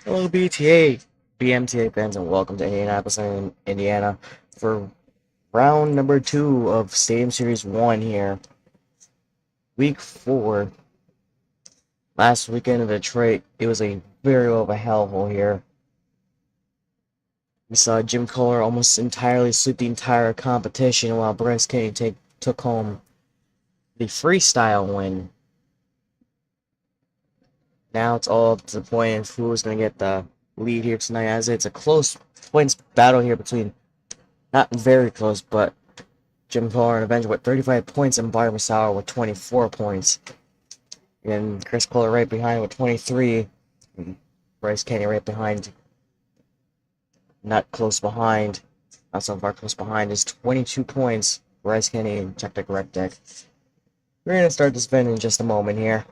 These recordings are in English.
Hello, BMTA fans, and welcome to Indianapolis, Indiana, for round number 2 of Stadium Series 1 here. Week 4. Last weekend in Detroit, it was a very well of a hellhole here. We saw Jim Koehler almost entirely sweep the entire competition, while Bryce took home the freestyle win. Now it's all up to the point of who's going to get the lead here tonight, as it's a close points battle here between, not very close, but Jim Koehler and Avenger with 35 points, and Bari Musawwir with 24 points. And Chris Koehler right behind with 23. And Bryce Kenny right behind. Not close behind. Not so far close behind is 22 points. Bryce Kenny, check the correct deck. We're going to start this event in just a moment here.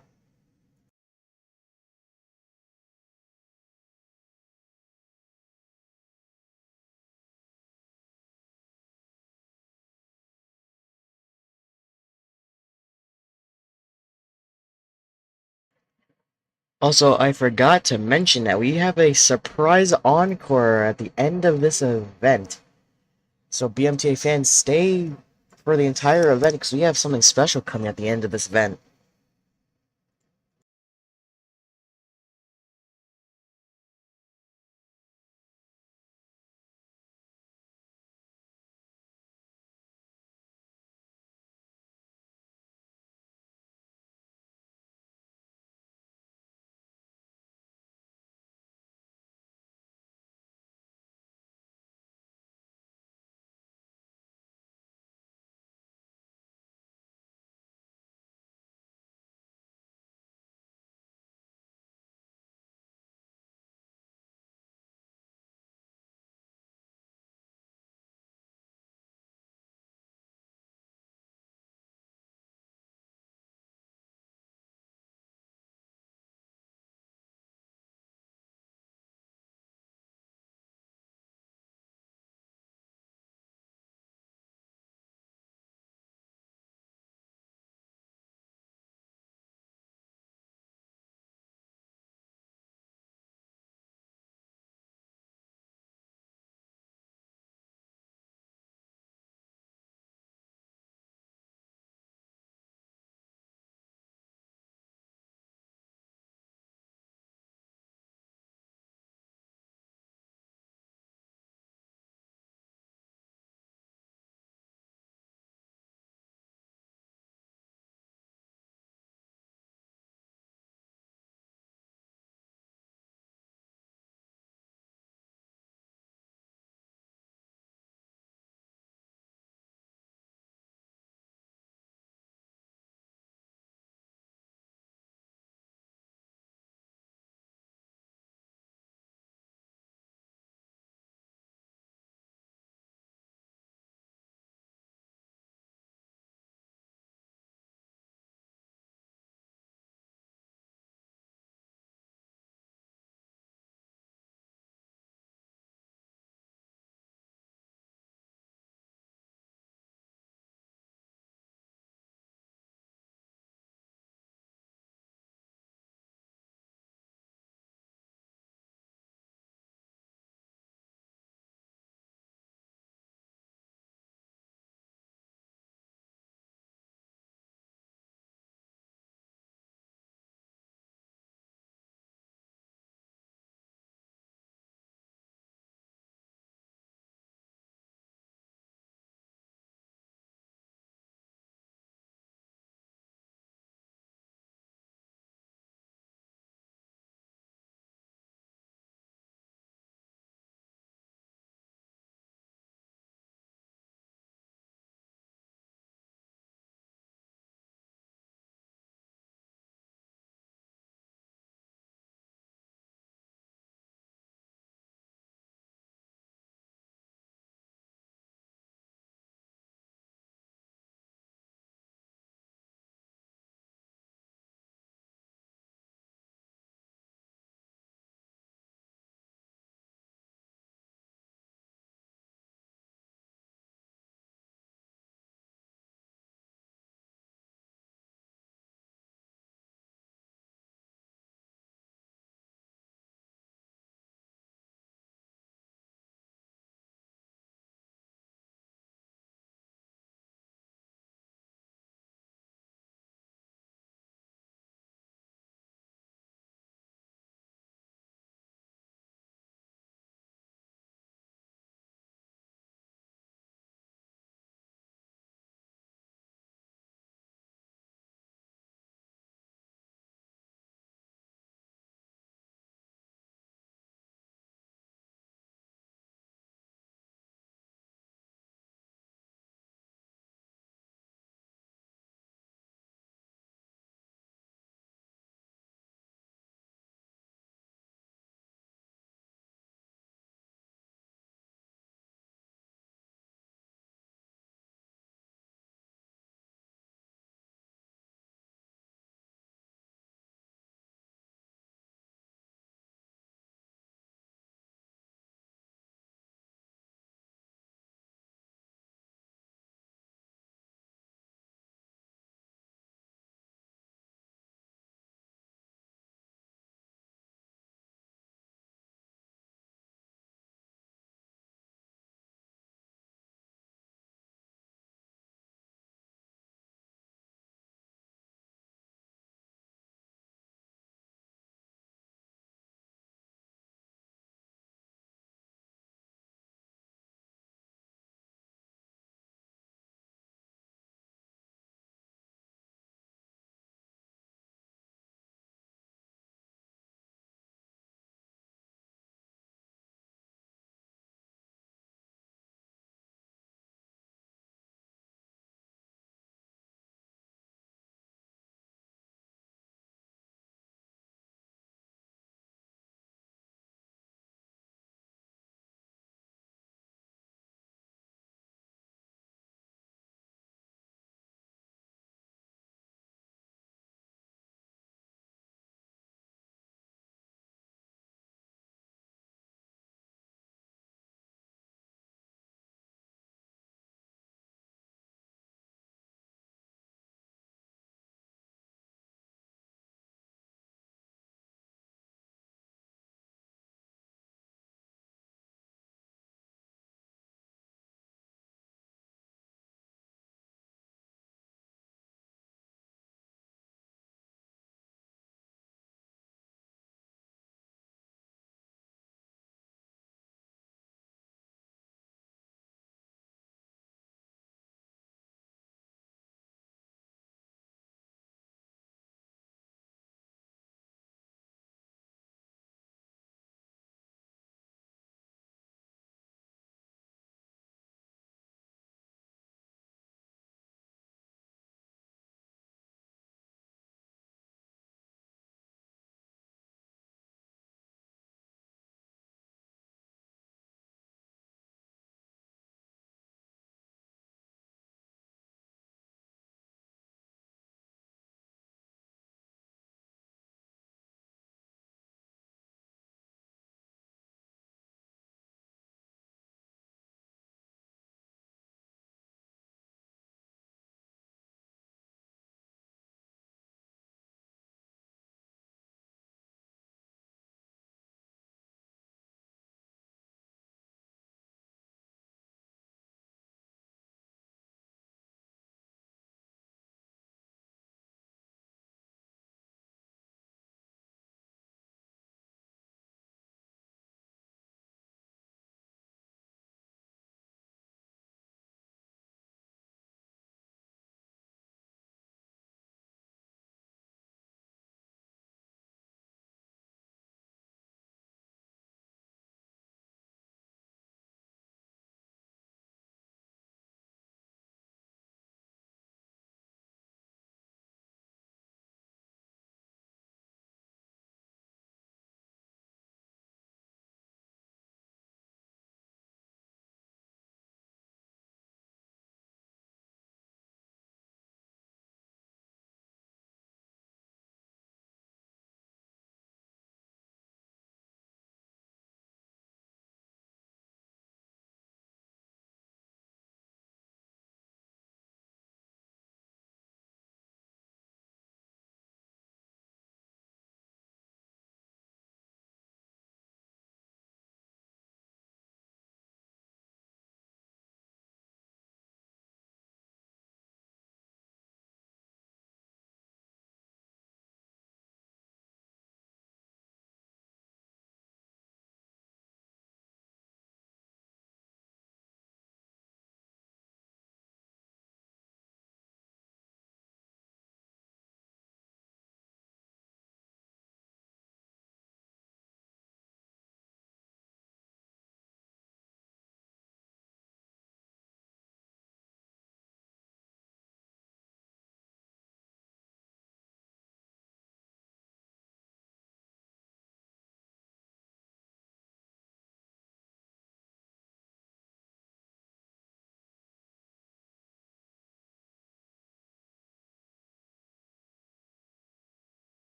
Also, I forgot to mention that we have a surprise encore at the end of this event. So BMTA fans, stay for the entire event because we have something special coming at the end of this event.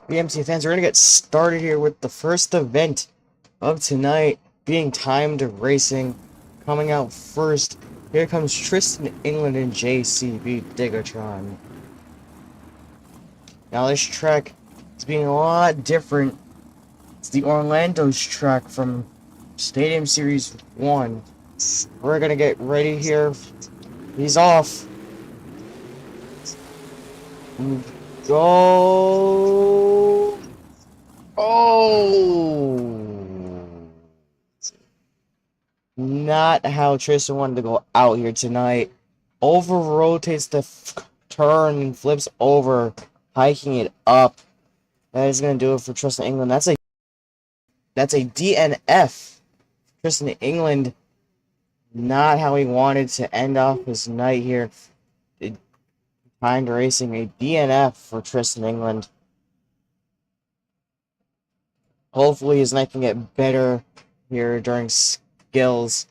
BMTA fans, we're going to get started here with the first event of tonight, being timed racing. Coming out first, here comes Tristan, England, and JCB Digatron. Now this track is being a lot different. It's the Orlando's track from Stadium Series 1. We're going to get ready here. He's off. Go. Oh. Not how Tristan wanted to go out here tonight. Over rotates the turn and flips over, hiking it up. That is going to do it for Tristan England. That's a DNF. Tristan England, not how he wanted to end off his night here. Timed racing, a DNF for Tristan England. Hopefully his night can get better here during skills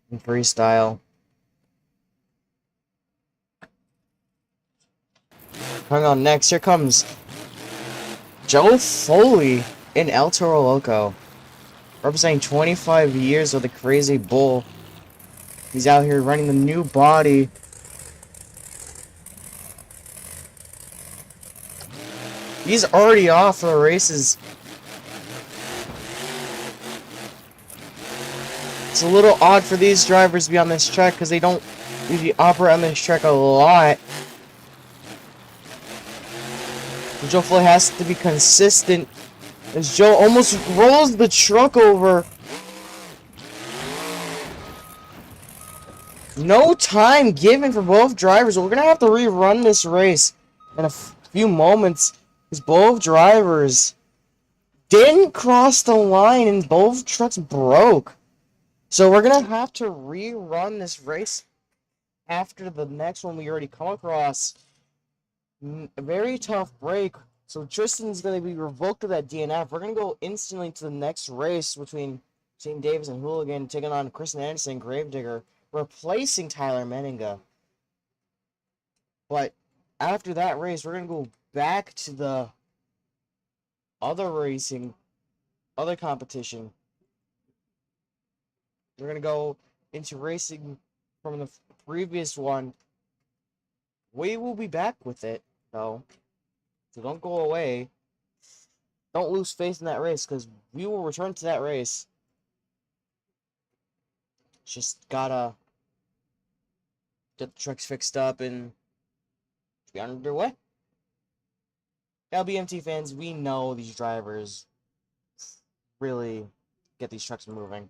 and freestyle. Coming on next, here comes Joe Foley in El Toro Loco. Representing 25 years with a crazy bull. He's out here running the new body. He's already off for the races. It's a little odd for these drivers to be on this track because they don't usually operate on this track a lot. Joe Foley has to be consistent as Joe almost rolls the truck over. No time given for both drivers. We're going to have to rerun this race in a few moments because both drivers didn't cross the line and both trucks broke. So we're going to have to rerun this race after the next one we already come across. A very tough break. So Tristan's going to be revoked of that DNF. We're going to go instantly to the next race between Shane Davis and Hooligan, taking on Christensen Anderson and Gravedigger, replacing Tyler Menninga. But after that race, we're going to go back to the other competition. We're going to go into racing from the previous one. We will be back with it, though. So don't go away. Don't lose faith in that race, because we will return to that race. Just gotta get the trucks fixed up and be underway. Now, BMT fans, we know these drivers really get these trucks moving.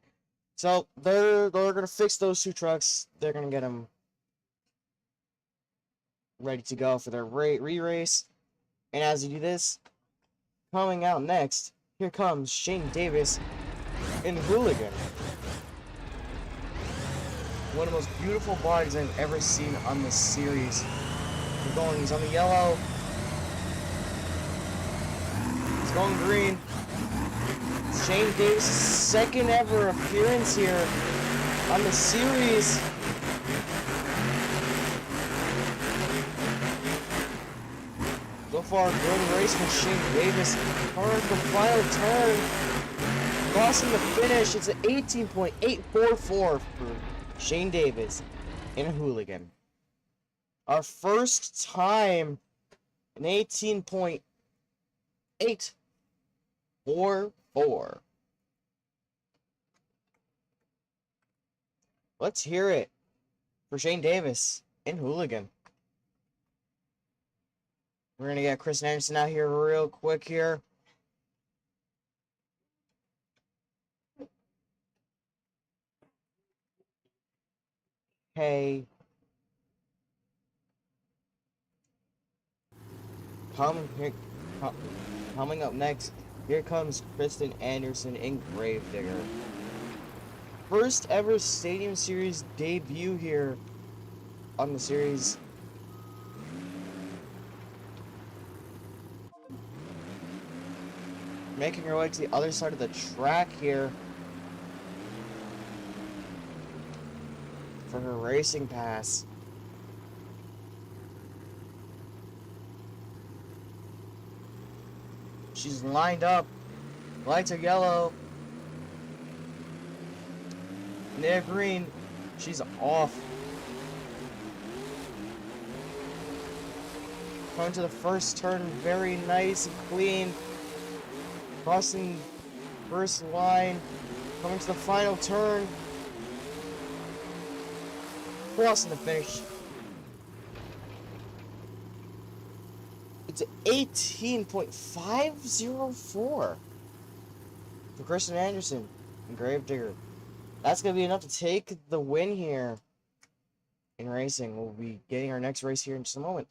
So they're gonna fix those two trucks. They're gonna get them ready to go for their re-race. And as you do this, coming out next, here comes Shane Davis in Hooligan. One of the most beautiful bodies I've ever seen on this series. He's on the yellow. He's going green. Shane Davis' second ever appearance here on the series. So far, good race for Shane Davis. Turn the final turn. Crossing the finish. It's an 18.844 for Shane Davis in a Hooligan. Our first time in 18.844. Let's hear it for Shane Davis in Hooligan. We're going to get Christensen Anderson out here real quick here. Hey. Coming up next, here comes Christensen Anderson in Gravedigger. First ever Stadium Series debut here on the series. Making her way to the other side of the track here for her racing pass. She's lined up. Lights are yellow. And they're green. She's off. Coming to the first turn, very nice and clean. Crossing first line. Coming to the final turn. Crossing the finish. It's 18.504 for Krysten Anderson and Gravedigger. That's going to be enough to take the win here in racing. We'll be getting our next race here in just a moment.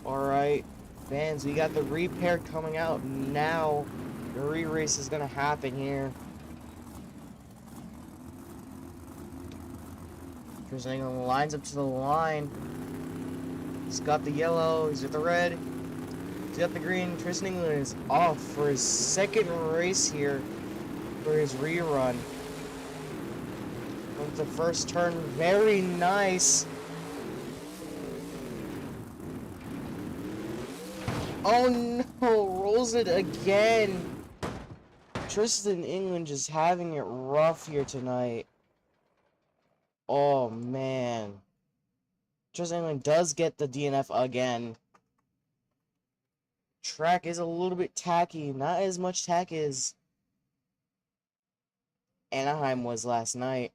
Alright, fans, we got the repair coming out now. The re-race is going to happen here. Tristan lines up to the line. He's got the yellow, he's got the red, he's got the green. Tristan is off for his second race here for his rerun. Went the first turn, very nice. Oh no, rolls it again. Tristan England just having it rough here tonight. Oh man. Tristan England does get the DNF again. Track is a little bit tacky, not as much tack as Anaheim was last night.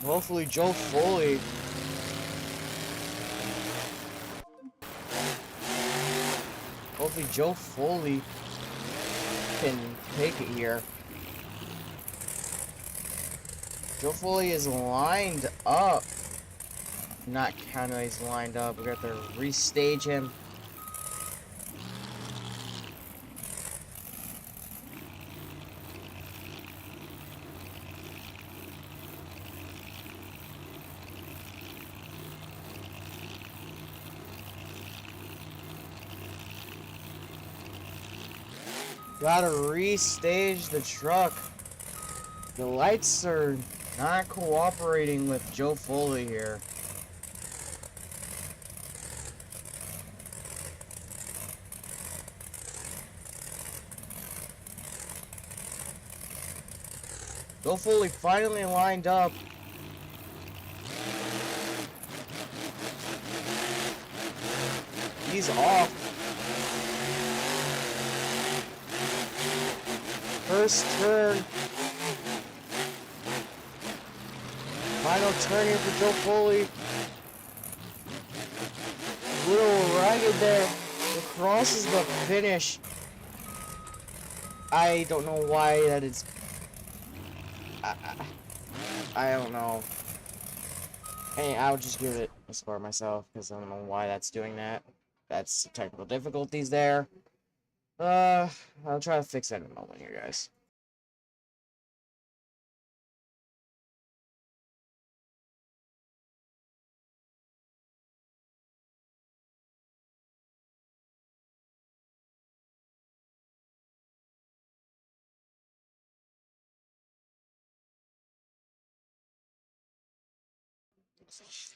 Hopefully Joe Foley can take it here. Joe Foley is lined up. Not counting he's lined up. We got to restage him. Gotta restage the truck. The lights are not cooperating with Joe Foley here. Joe Foley finally lined up. He's off. First turn. Final turn here for Joe Foley. A little ragged there. Crosses the finish. I don't know why that is. I don't know. Hey, I'll just give it a score myself because I don't know why that's doing that. That's technical difficulties there. I'll try to fix that in a moment here, guys.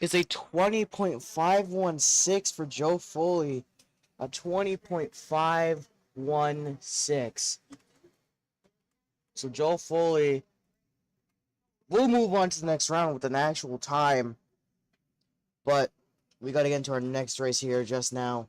It's a 20.516 for Joe Foley. A 20.516. So Joe Foley will move on to the next round with an actual time. But we got to get into our next race here just now.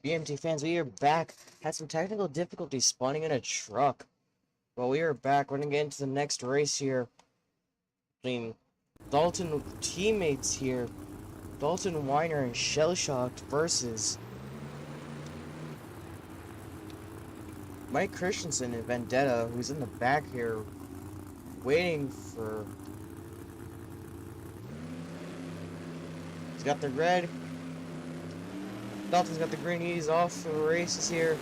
BMT fans, we are back. Had some technical difficulties spawning in a truck. But we are back. We're going to get into the next race here. Between Dalton teammates here. Dalton, Widner, and Shellshocked versus Mike Christensen and Vendetta, who's in the back here waiting for... He's got the red. Dalton's got the green. He's off for the races here.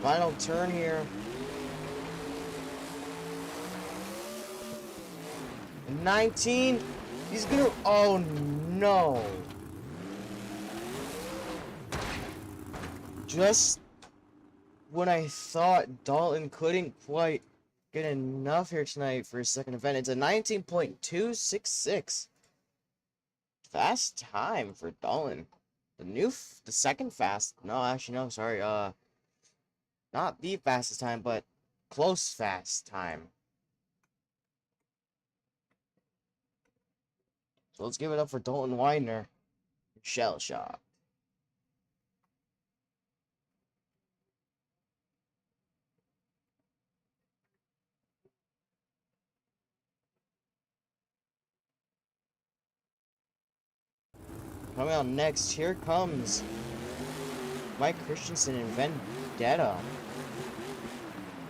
Final turn here. 19. He's gonna... Oh no. Just when I thought Dalton couldn't quite get enough here tonight for his second event, it's a 19.266. Fast time for Dalton. The second fast. No, actually, no, sorry. Not the fastest time, but close fast time. So let's give it up for Dalton Widner. Shell shot. Coming out next, here comes Mike Christensen and Vendetta,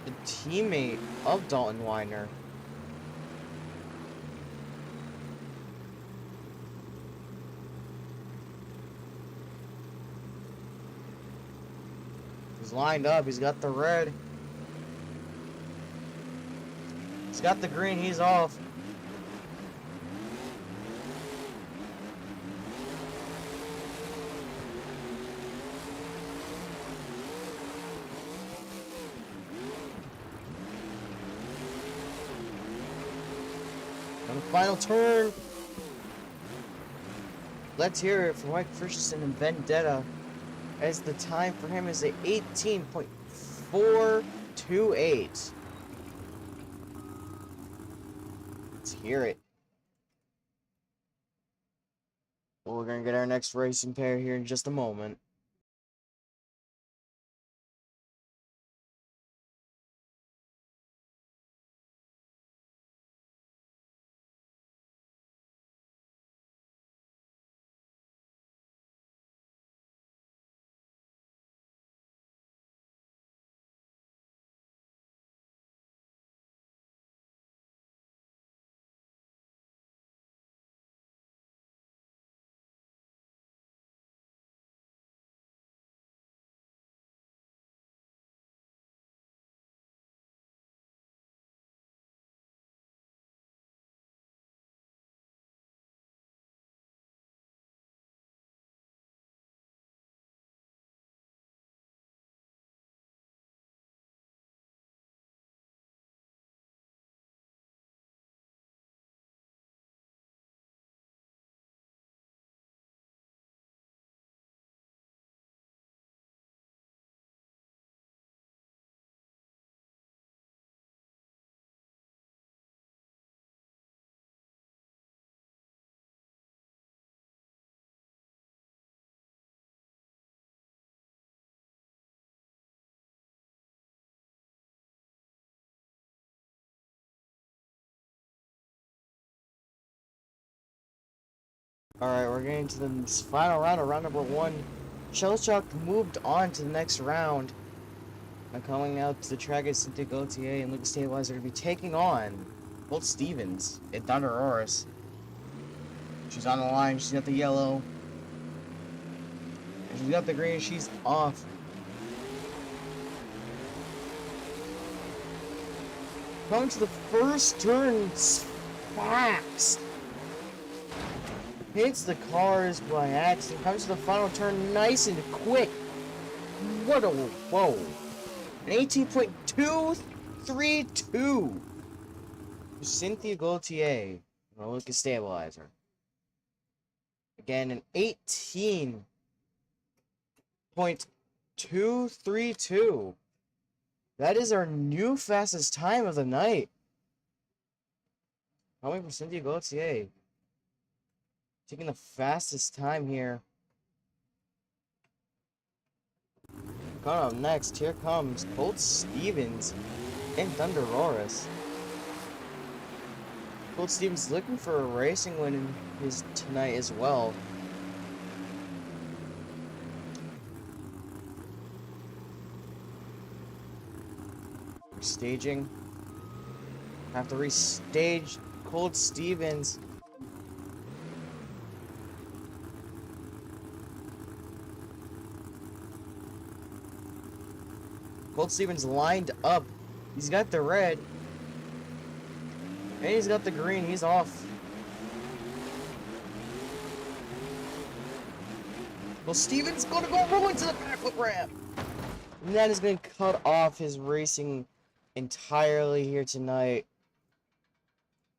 the teammate of Dalton Widner. He's lined up, he's got the red. He's got the green, he's off. On the final turn, let's hear it for Mike Christensen and Vendetta, as the time for him is a 18.428. Let's hear it. Well, we're gonna get our next racing pair here in just a moment. Alright, we're getting to the final round of round number 1. Shellshock moved on to the next round. Now coming out to the track is Cynthia, Gauthier, and Lucas Stablizer are going to be taking on Colt Stevens and ThunderROARus. She's on the line, she's got the yellow. And she's got the green, she's off. Coming to the first turn, fast. Hits the cars by accident. Comes to the final turn nice and quick. What a... Whoa. An 18.232. Cynthia, Gauthier. And Lucas Stablizer. Again, an 18.232. That is our new fastest time of the night. Coming from Cynthia Gauthier. Taking the fastest time here. Coming up next, here comes Colt Stevens and ThunderROARus. Colt Stevens looking for a racing win in his tonight as well. Staging. Have to restage Colt Stevens. Colt Stevens lined up. He's got the red. And he's got the green. He's off. Well, Stevens going to go rolling to the backflip ramp. And that is going to cut off his racing entirely here tonight.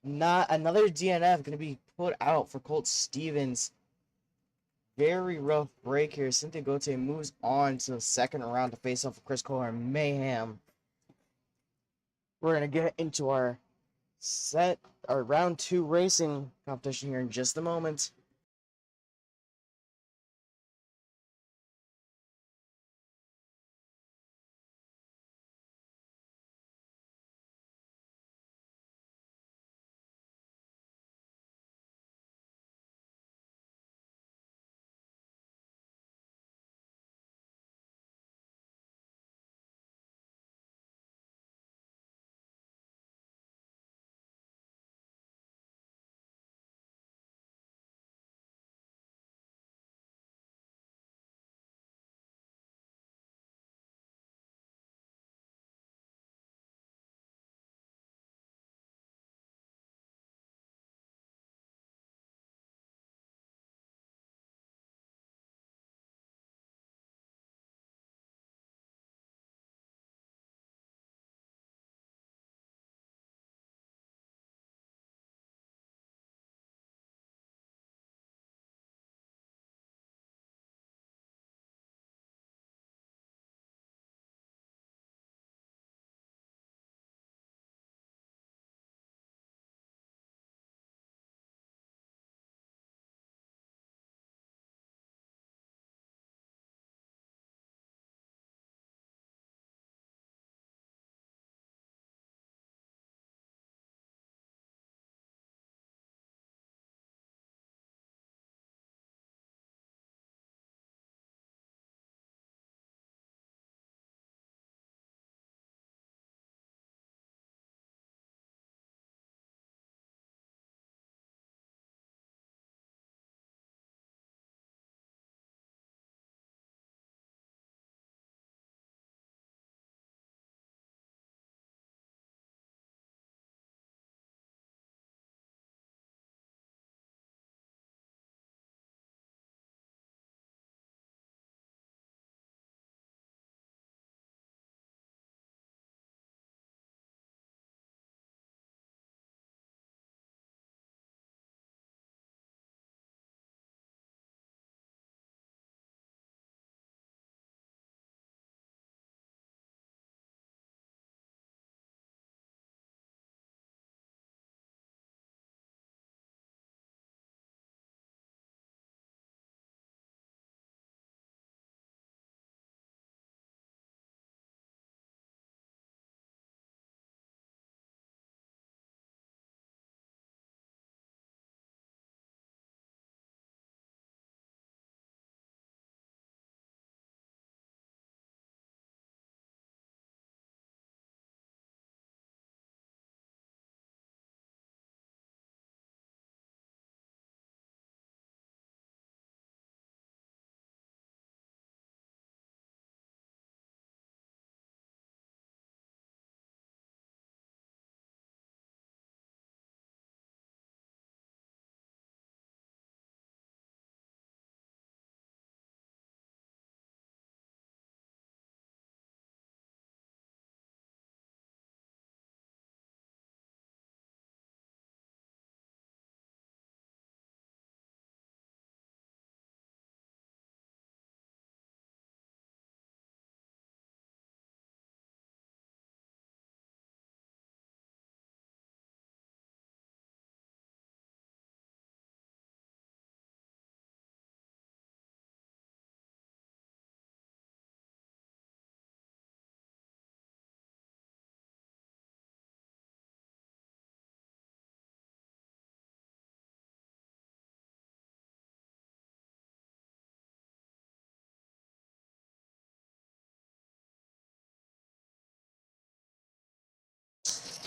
Not another DNF going to be put out for Colt Stevens. Very rough break here. Cynthia Gauthier moves on to the second round to face off with Koehler and Mayhem. We're going to get into our round 2 racing competition here in just a moment.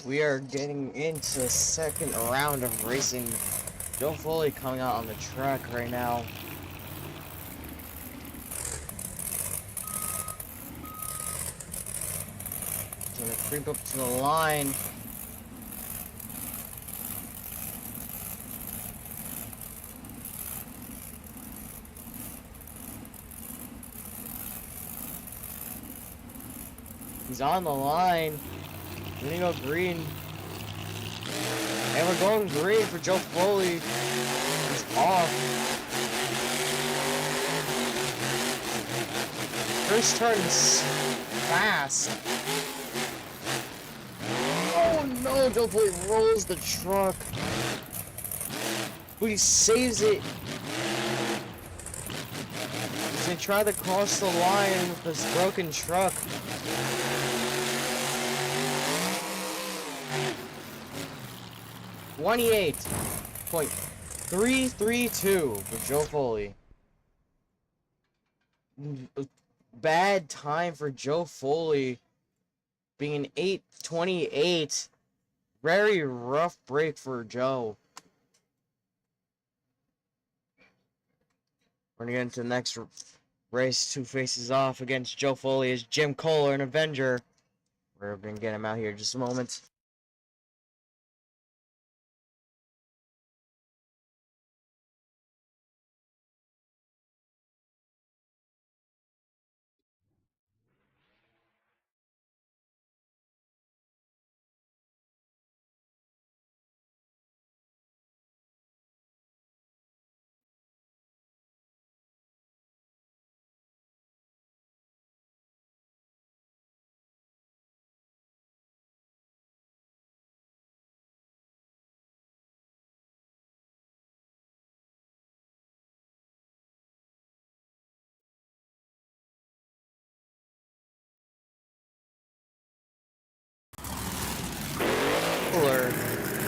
We are getting into the second round of racing. Joe Foley coming out on the track right now. Gonna creep up to the line. He's on the line. We're gonna go green. And we're going green for Joe Foley. He's off. First turns fast. Oh no, Joe Foley rolls the truck. But he saves it. He's gonna try to cross the line with this broken truck. .332 for Joe Foley. Bad time for Joe Foley. Being an 8:28. Very rough break for Joe. We're gonna get into the next race. Two faces off against Joe Foley is Jim Koehler and Avenger. We're gonna get him out here in just a moment.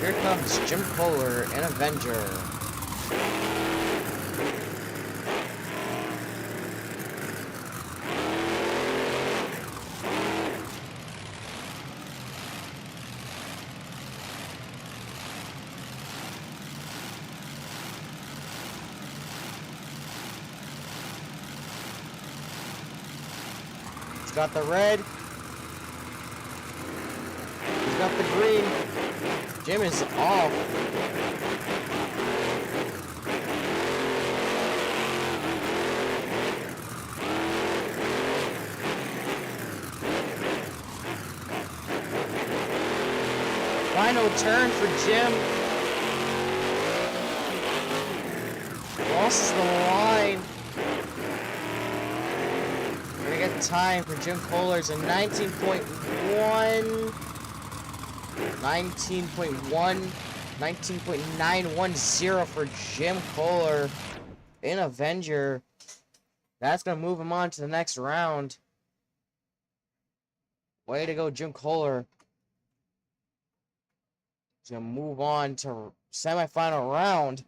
Here comes Jim Koehler and Avenger. He's got the red. He's got the green. Jim is off. Final turn for Jim. Crosses the line. We're gonna get time for Jim Koehler's a 19.1. 19.910 for Jim Koehler in Avenger. That's going to move him on to the next round. Way to go, Jim Koehler. He's going to move on to semifinal round.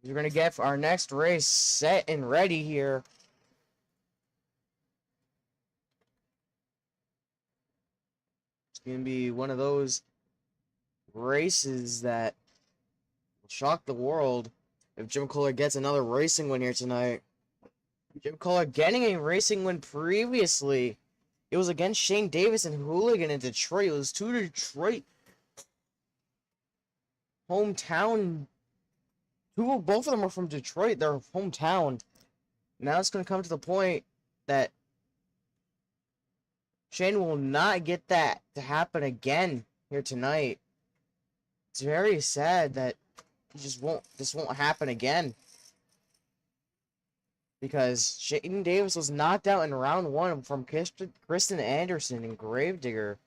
We're going to get our next race set and ready here. It's going to be one of those races that will shock the world if Jim Koehler gets another racing win here tonight. Jim Koehler getting a racing win previously. It was against Shane Davis and Hooligan in Detroit. It was two Detroit hometown. Both of them are from Detroit. Their hometown. Now it's going to come to the point that Shane will not get that to happen again here tonight. It's very sad that this won't happen again. Because Shane Davis was knocked out in round one from Krysten Anderson in Gravedigger.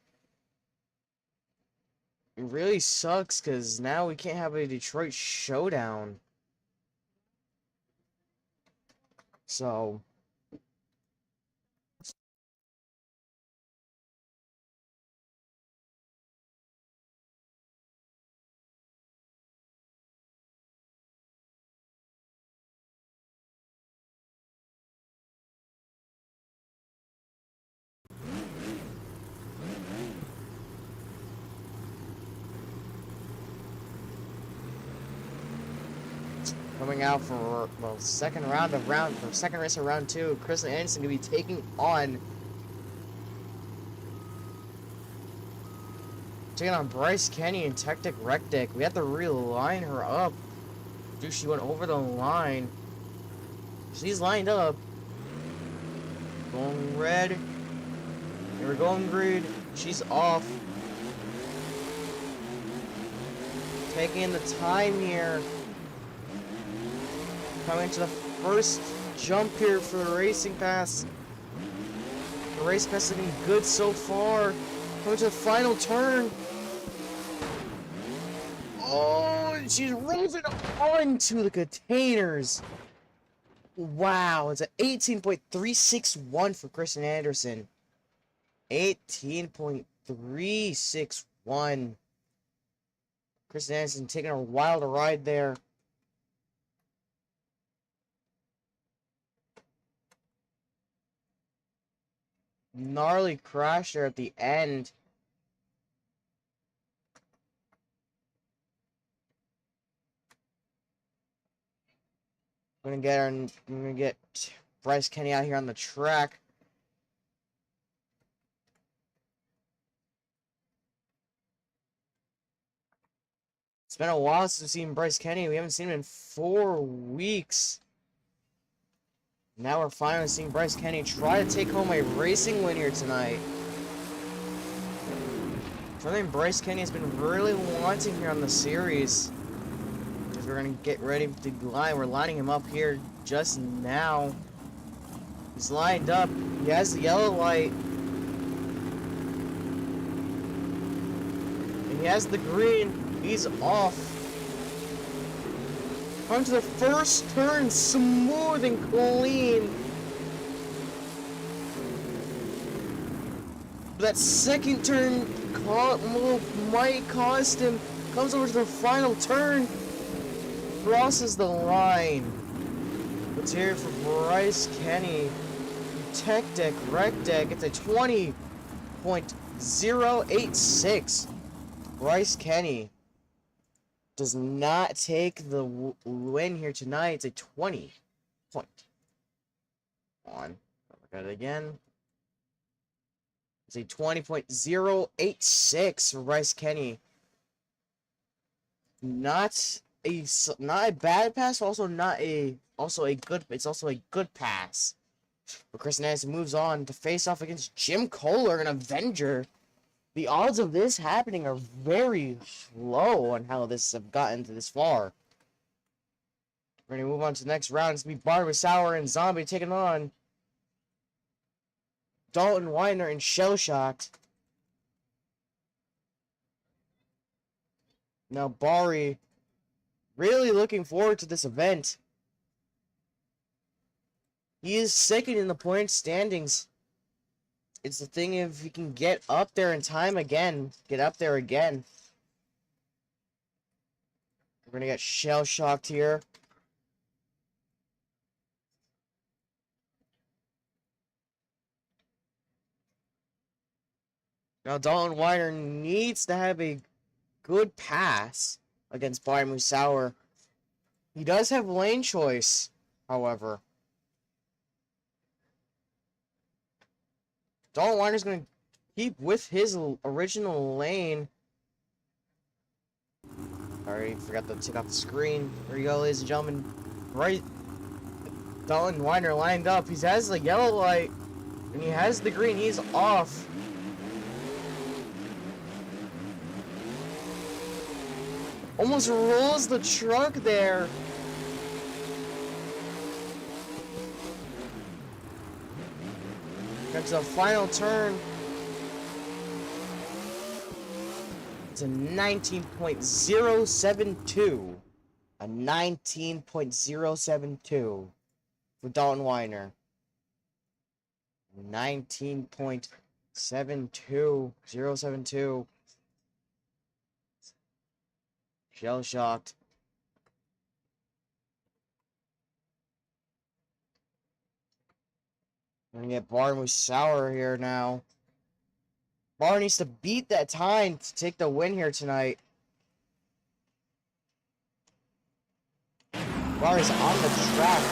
It really sucks because now we can't have a Detroit showdown. So Coming out for second race of round 2. Christensen Anderson gonna be taking on Bryce Kenny and Tactic Rectic. We have to realign her up. Dude, she went over the line. She's lined up. Going red. And we're going green. She's off. Taking the time here. Coming to the first jump here for the racing pass. The race pass has been good so far. Coming to the final turn. Oh, and she's rolling onto the containers. Wow, it's an 18.361 for Christensen Anderson. 18.361. Christensen Anderson taking a wild ride there. Gnarly crash there at the end. We're gonna get Bryce Kenny out here on the track. It's been a while since we've seen Bryce Kenny. We haven't seen him in 4 weeks. Now we're finally seeing Bryce Kenny try to take home a racing win here tonight. Something Bryce Kenny has been really wanting here on the series. Because we're going to get ready to line. We're lining him up here just now. He's lined up. He has the yellow light. And he has the green. He's off. Onto the first turn, smooth and clean. That second turn might cost him. Comes over to the final turn. Crosses the line. Let's hear it for Bryce Kenny. Tech Deck, Rec Deck. It's a 20.086. Bryce Kenny does not take the win here tonight. It's a 20 point. Look at it again. It's a 20.086 for Bryce Kenny. Not a bad pass, also a good. It's also a good pass. But Christensen Anderson moves on to face off against Jim Koehler, an Avenger. The odds of this happening are very low on how this have gotten to this far. We're going to move on to the next round. It's going to be Bari, Musawwir, and Zombie taking on Dalton, Widner, and Shell-Shocked. Now Bari really looking forward to this event. He is second in the point standings. It's the thing if he can get up there in time again. Get up there again. We're going to get Shell-Shocked here. Now Dalton Widner needs to have a good pass against Bari Musawwir. He does have lane choice, however. Dalton Widner's going to keep with his original lane. Already forgot to take off the screen. There you go, ladies and gentlemen. Right, Dalton Widner lined up. He has the yellow light, and he has the green. He's off. Almost rolls the truck there. Got to the final turn. It's a 19.072. A 19.072 for Dalton Widner. 19.72072. Shell-Shocked. We're going to get Bari Musawwir here now. Bari needs to beat that time to take the win here tonight. Bari Bari's on the track.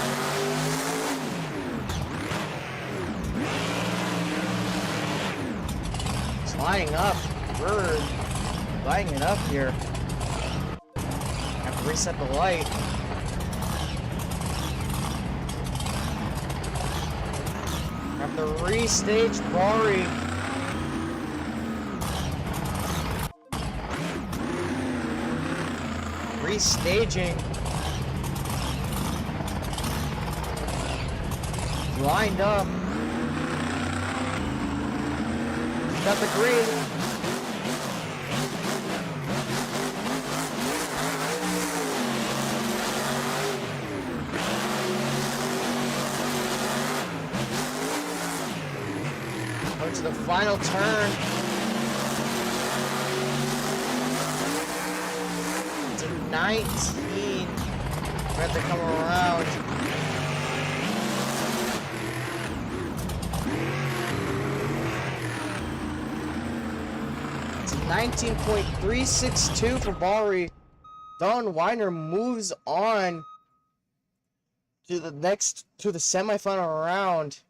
It's lining up. We're lining it up here. Have to reset the light. Have to restage Bari. Restaging. Lined up. Got the green. Going to the final turn. To 19. We have to come around. It's 19.362 for Bari. Dalton Widner moves on to the semifinal round.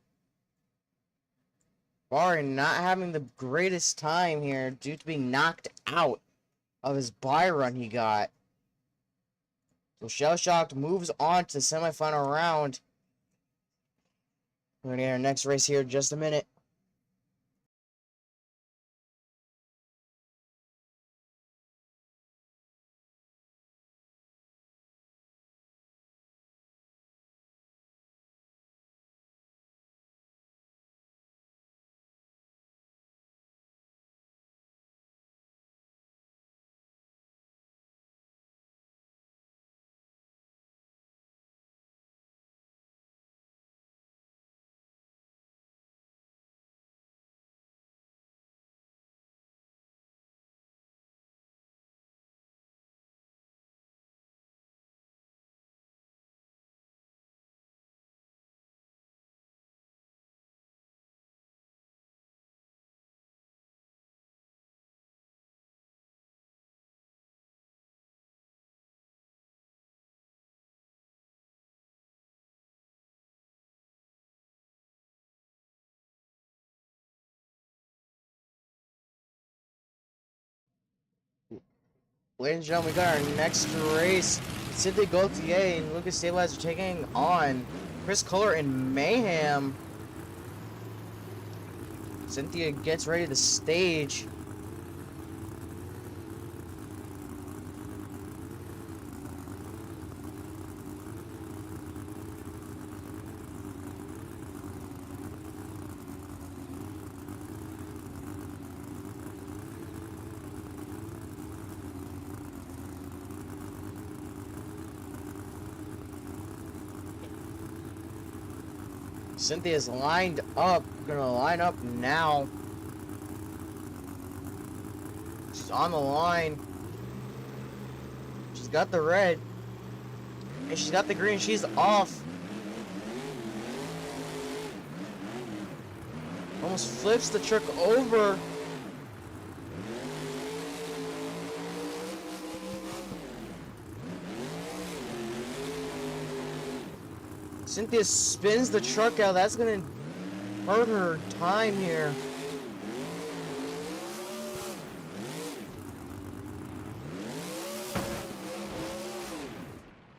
Bari not having the greatest time here due to being knocked out of his bye run he got. So Shell Shocked moves on to the semifinal round. We're going to get our next race here in just a minute. Ladies and gentlemen, we got our next race. Cynthia, Gauthier, and Lucas Stablizer taking on Koehler and Mayhem. Cynthia gets ready to stage. Cynthia's lined up. Gonna line up now. She's on the line. She's got the red. And she's got the green. She's off. Almost flips the truck over. Cynthia spins the truck out. That's gonna hurt her time here.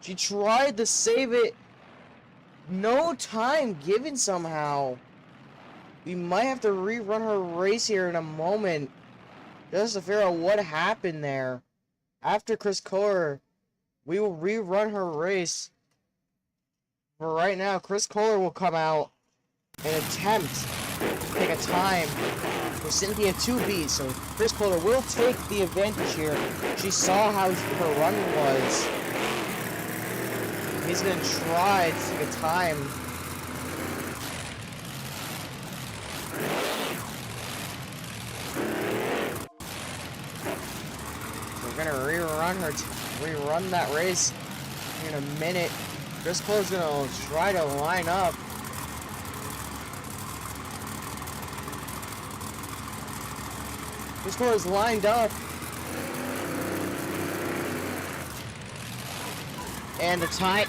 She tried to save it. No time given somehow. We might have to rerun her race here in a moment. Just to figure out what happened there. After Koehler, we will rerun her race. For right now, Koehler will come out and attempt to take a time for Cynthia to beat. So Koehler will take the advantage here. She saw how her run was. He's going to try to take a time. We're going to rerun that race in a minute. Koehler's gonna try to line up. Koehler's lined up. And the time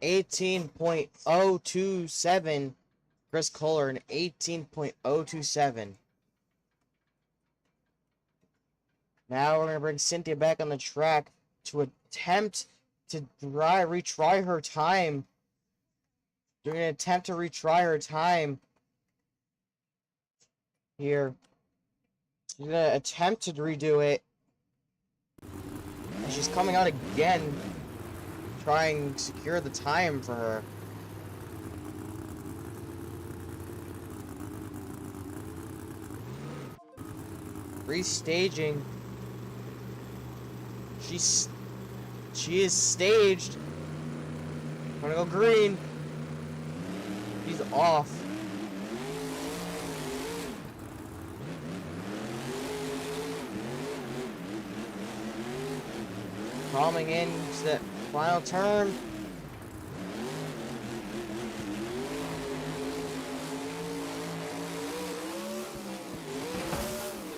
18.027. Chris Koehler an 18.027. Now we're going to bring Cynthia back on the track to attempt to retry her time. Doing an attempt to retry her time here. She's going to attempt to redo it. And she's coming out again, trying to secure the time for her. Restaging. She is staged. Gonna go green. She's off. Coming in to that final turn.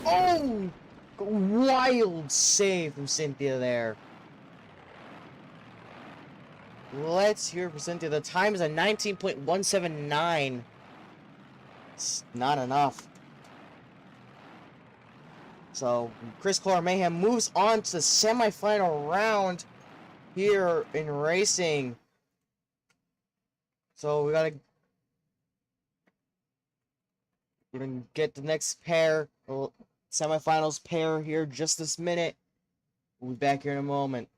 Oh! Wild save from Cynthia there. Let's hear from Cynthia. The time is a 19.179. It's not enough. So, Chris Koehler Mayhem moves on to the semifinal round here in racing. So, we're gonna get the next pair, semifinals pair here just this minute. We'll be back here in a moment.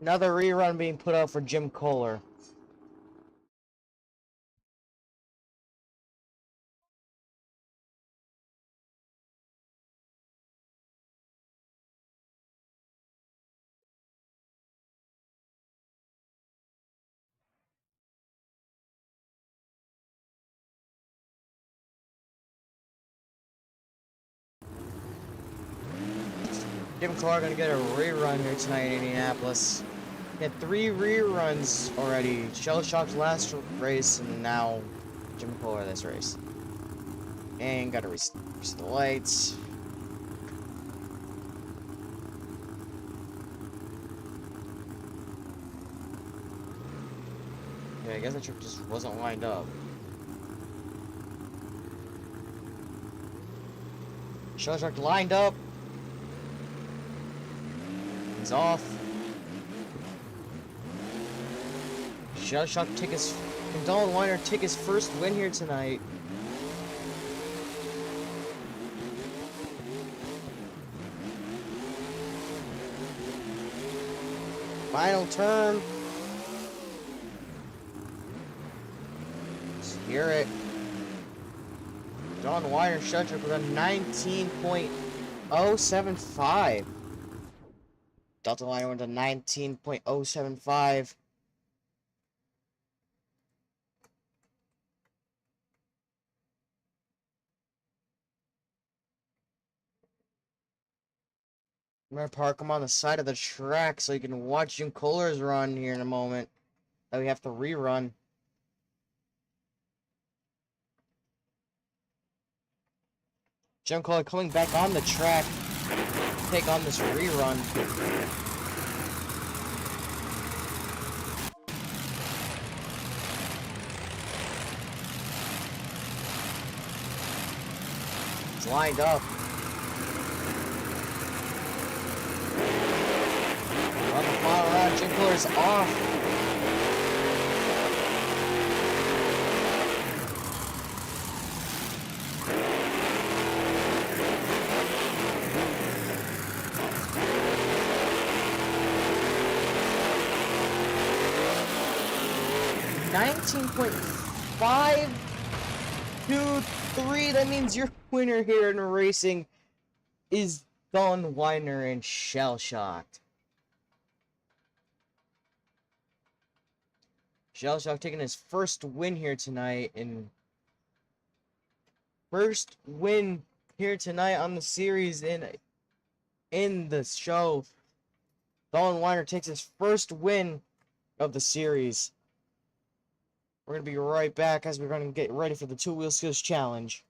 Another rerun being put out for Jim Koehler. Jim Koehler gonna get a rerun here tonight in Indianapolis. He had 3 reruns already. Shell Shock's last race, and now Jim Koehler this race. And gotta reset the lights. Yeah, I guess that truck just wasn't lined up. Shell Shock lined up. He's off. Shell Shock take his... And Dalton Widner take his first win here tonight. Final turn. Let's hear it. Dalton Widner Shell Shock with a 19.075. Dalton Widner went to 19.075. I'm gonna park him on the side of the track so you can watch Jim Koehler's run here in a moment. That we have to rerun. Jim Koehler coming back on the track to take on this rerun. It's lined up. On the final round, Jim Koehler's off. .523. That means your winner here in racing is Dalton Widner and Shell Shocked. Shell Shock taking his first win here tonight, and first win here tonight on the series in the show. Dalton Widner takes his first win of the series. We're going to be right back as we're going to get ready for the 2-Wheel Skills Challenge.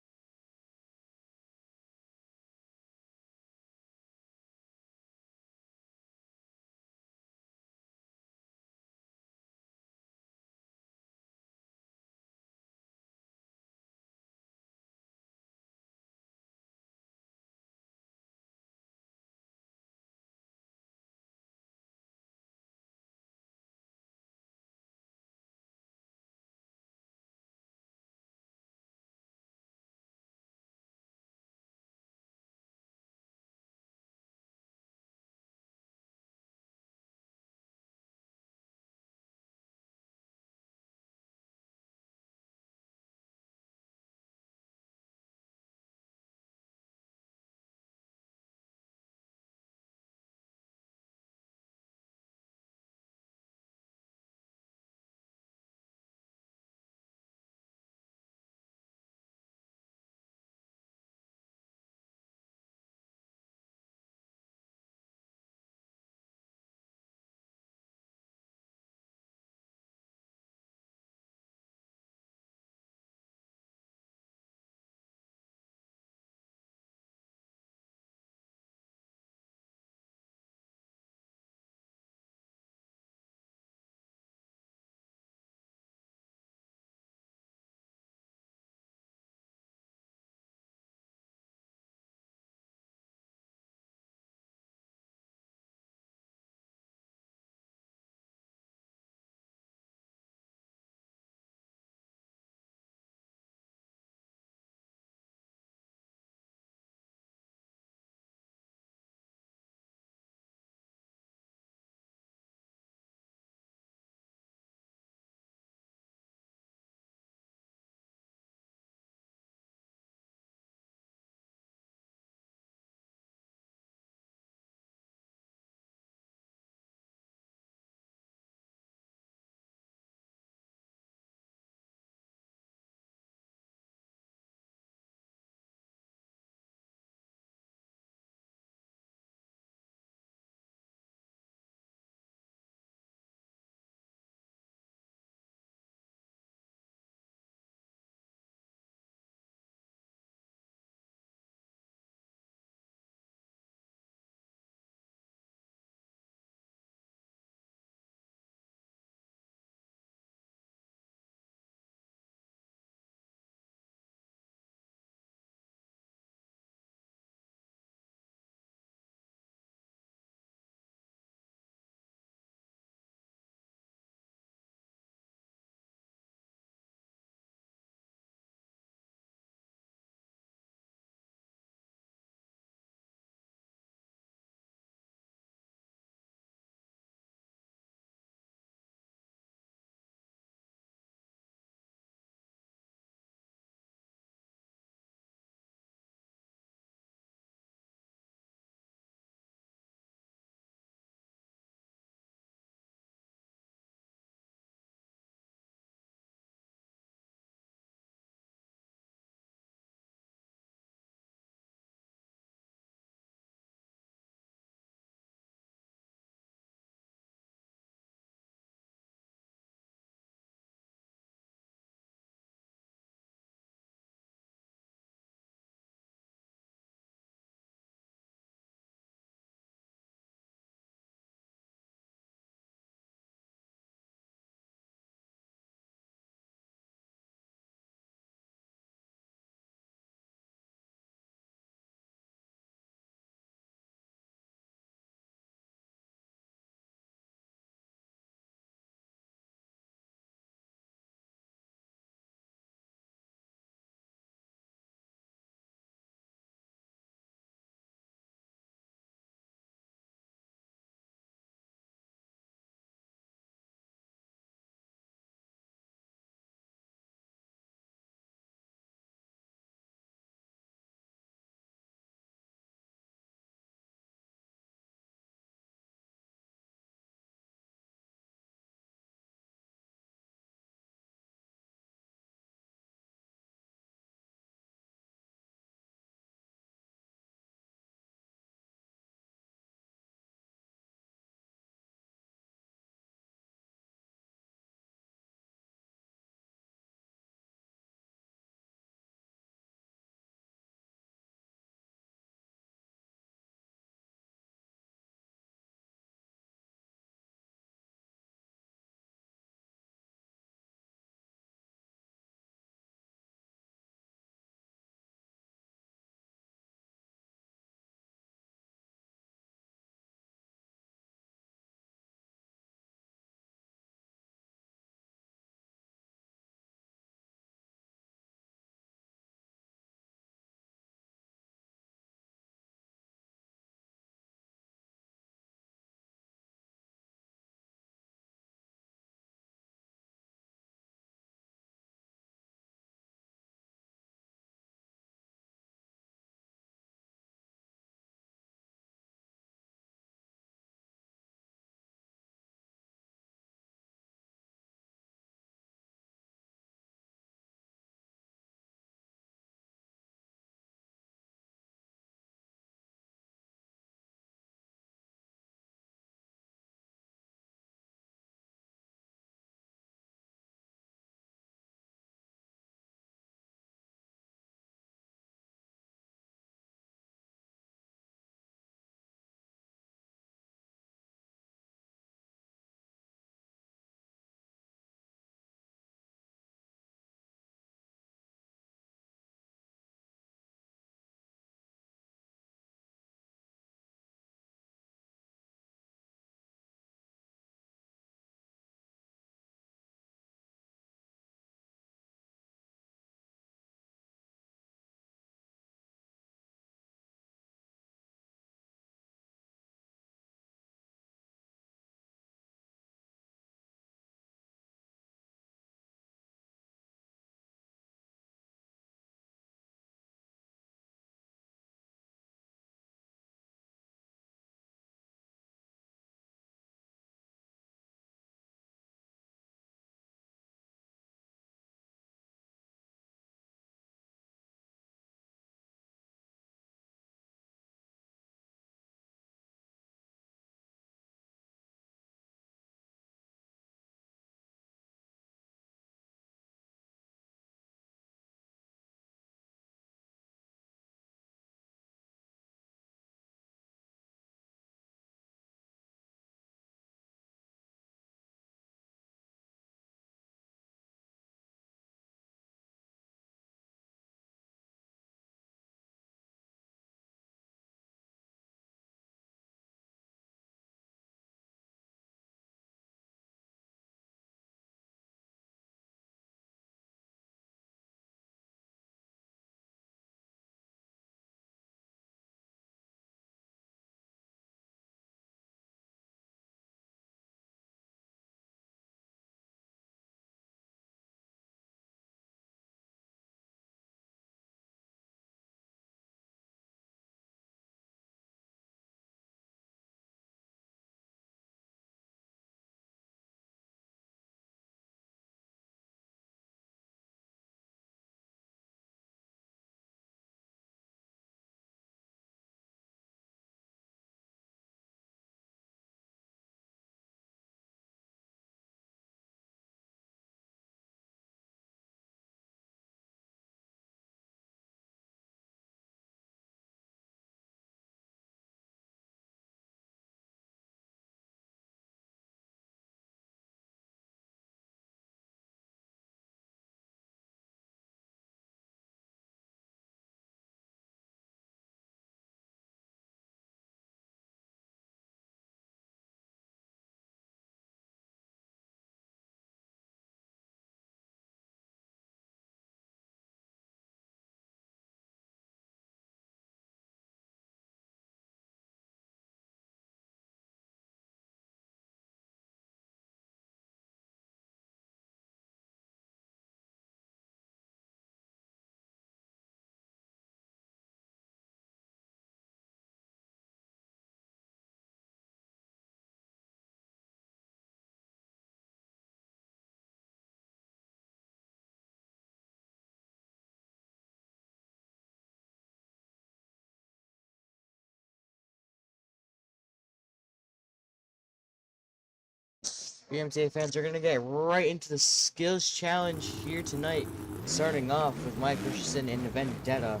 BMTA fans are going to get right into the skills challenge here tonight, starting off with Mike Christensen in Vendetta.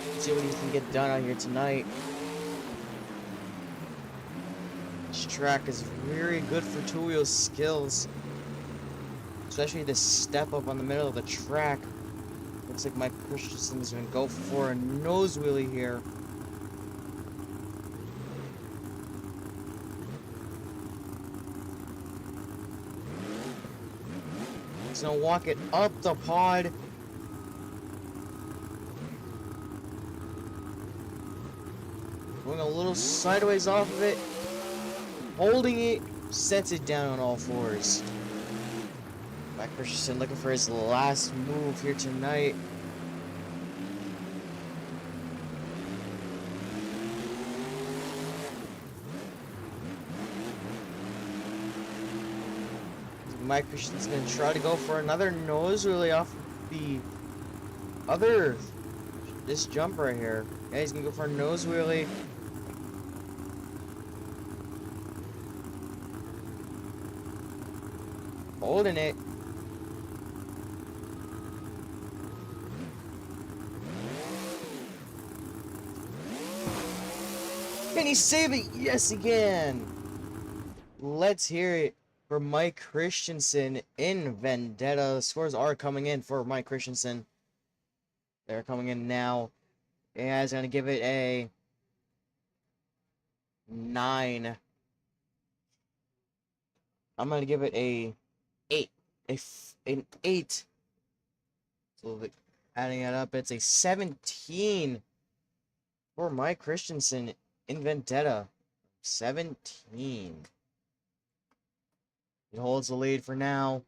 Let's see what he can get done out here tonight. This track is very good for two-wheel skills, especially this step up on the middle of the track. Looks like Mike Christensen is going to go for a nose wheelie here. He's going to walk it up the pod. Going a little sideways off of it. Holding it, sets it down on all fours. Mike Christensen looking for his last move here tonight. Mike Christensen's going to try to go for another nose wheelie off the other, this jump right here. Yeah, he's going to go for a nose wheelie. Holding it. Can he save it? Yes, he can. Let's hear it for Mike Christensen in Vendetta. The scores are coming in for Mike Christensen. They're coming in now. Yeah, he's going to give it a 9. I'm going to give it a 8. An 8. So adding it up, it's a 17 for Mike Christensen in Vendetta. 17. He holds the lead for now.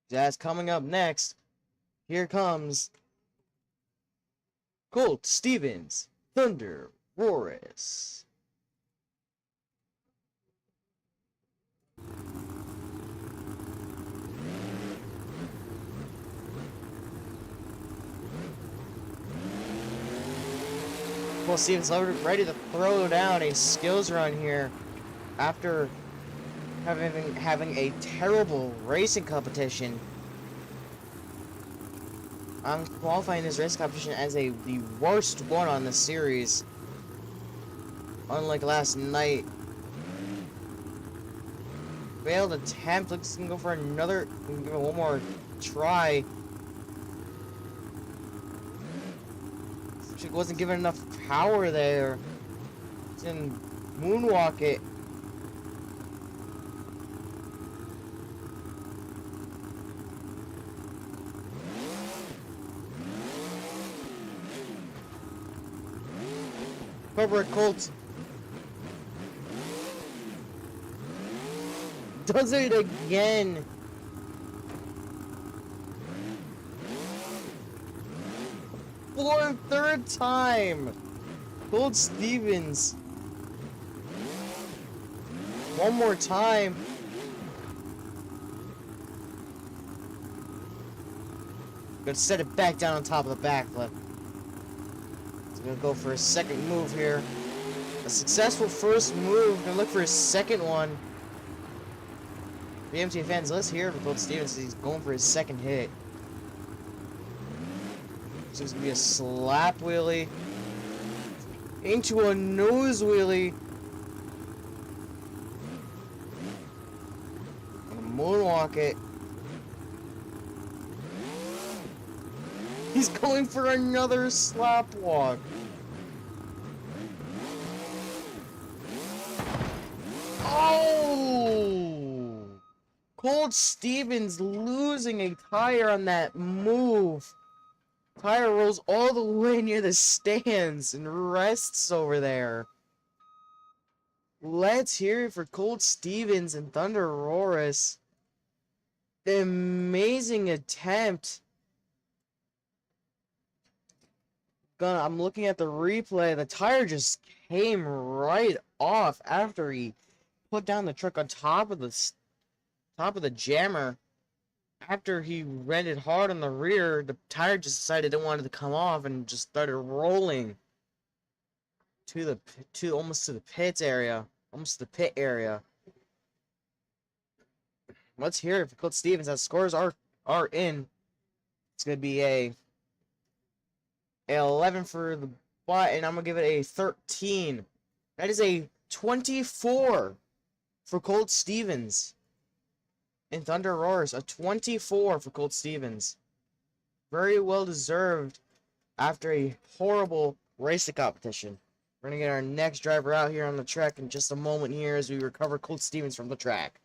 That's coming up next. Here comes Colt Stevens, ThunderROARus. Well, Stevens ready to throw down a skills run here after having a terrible racing competition. I'm qualifying this race competition as the worst one on the series. Unlike last night. Failed attempt. Looks like he's going to go for another. Give it one more try. She wasn't given enough power there. Didn't moonwalk it. Cover it, Colt. Does it again. For a third time. Colt Stevens. One more time. Gonna set it back down on top of the backflip. Gonna go for a second move here. A successful first move. Gonna look for his second one. BMTA fans, let's hear from Colt Stevens. He's going for his second hit. This is gonna be a slap wheelie into a nose wheelie. Gonna moonwalk it. He's going for another slap walk. Oh! Colt Stevens losing a tire on that move. Tire rolls all the way near the stands and rests over there. Let's hear it for Colt Stevens and ThunderROARus. The amazing attempt. I'm looking at the replay. The tire just came right off after he put down the truck on top of the jammer. After he rented hard on the rear, the tire just decided it wanted to come off and just started rolling almost to the pit area. let's hear it for Colt Stevens. As scores are in. It's gonna be a 11 for the bot, and I'm gonna give it a 13. That is a 24 for Colt Stevens. In ThunderROARus, a 24 for Colt Stevens. Very well deserved after a horrible racing competition. We're going to get our next driver out here on the track in just a moment here as we recover Colt Stevens from the track.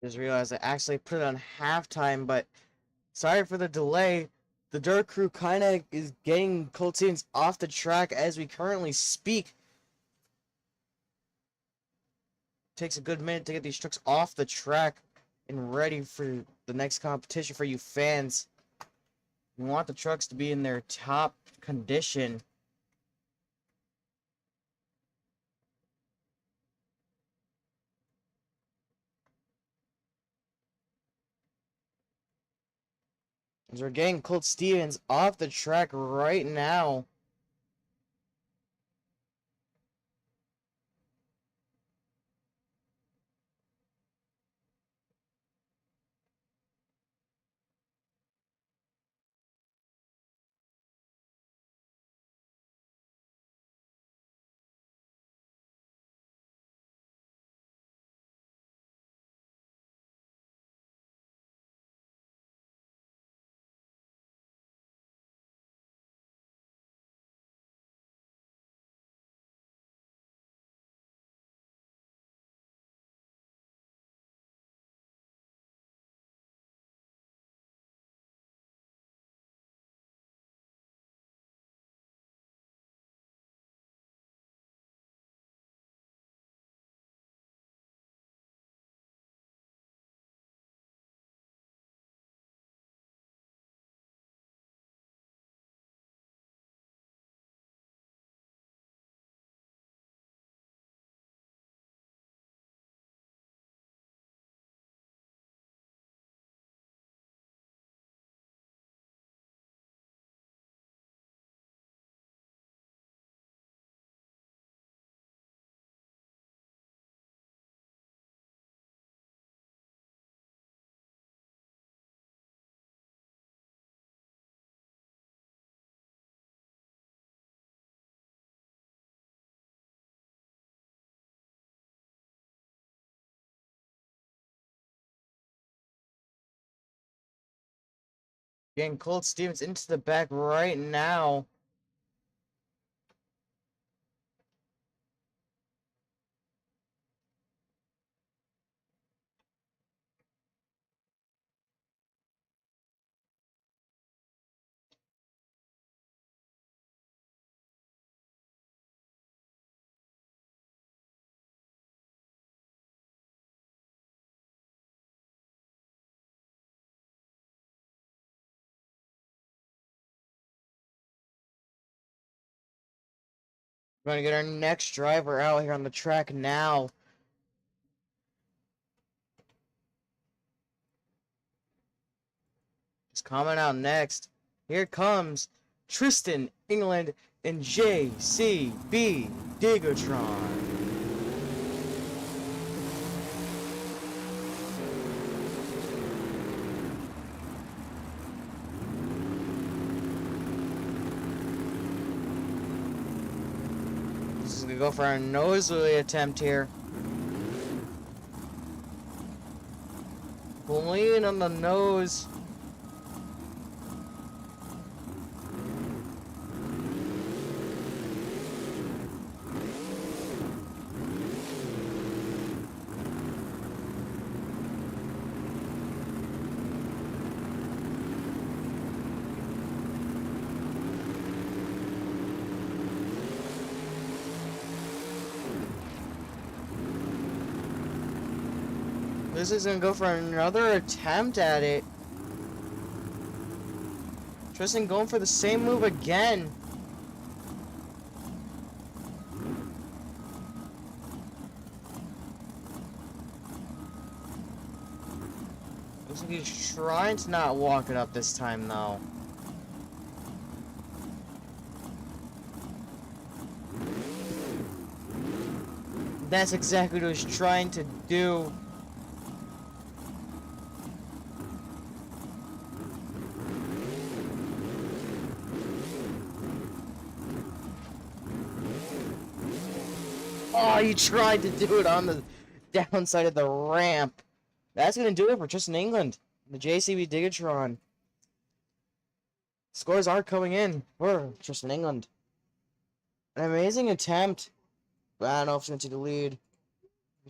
Just realized I actually put it on halftime, but sorry for the delay. The Dirt Crew kind of is getting Colt Stevens off the track as we currently speak. Takes a good minute to get these trucks off the track and ready for the next competition for you fans. You want the trucks to be in their top condition. As we're getting Colt Stevens off the track right now. Getting Colt Stevens into the back right now. We're going to get our next driver out here on the track now. Just coming out next. Here comes Tristan, England, and JCB Digatron. This is going to go for our nose wheelie attempt here. Pulling on the nose. This is gonna go for another attempt at it. Tristan going for the same move again. Looks like he's trying to not walk it up this time though. That's exactly what he's trying to do. Oh, he tried to do it on the downside of the ramp. That's going to do it for Tristan England. The JCB Digatron. Scores are coming in for Tristan England. An amazing attempt. But I don't know if it's going to take the lead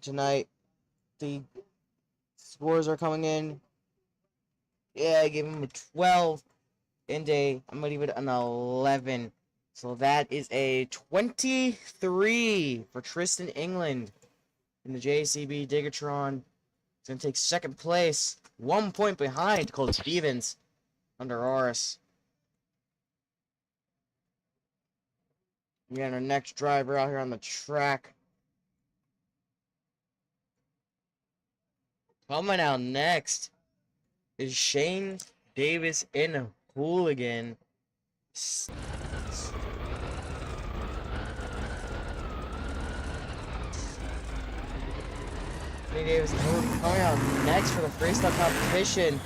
tonight. The Scores are coming in. Yeah, I gave him a 12. I'm going to leave it an 11. So that is a 23 for Tristan England in the JCB Digatron. He's going to take second place. 1 point behind Colt Stevens. ThunderROARus. We got our next driver out here on the track. Coming out next is Shane Davis in Hooligan. Shane Davis in Hooligan coming out next for the freestyle competition.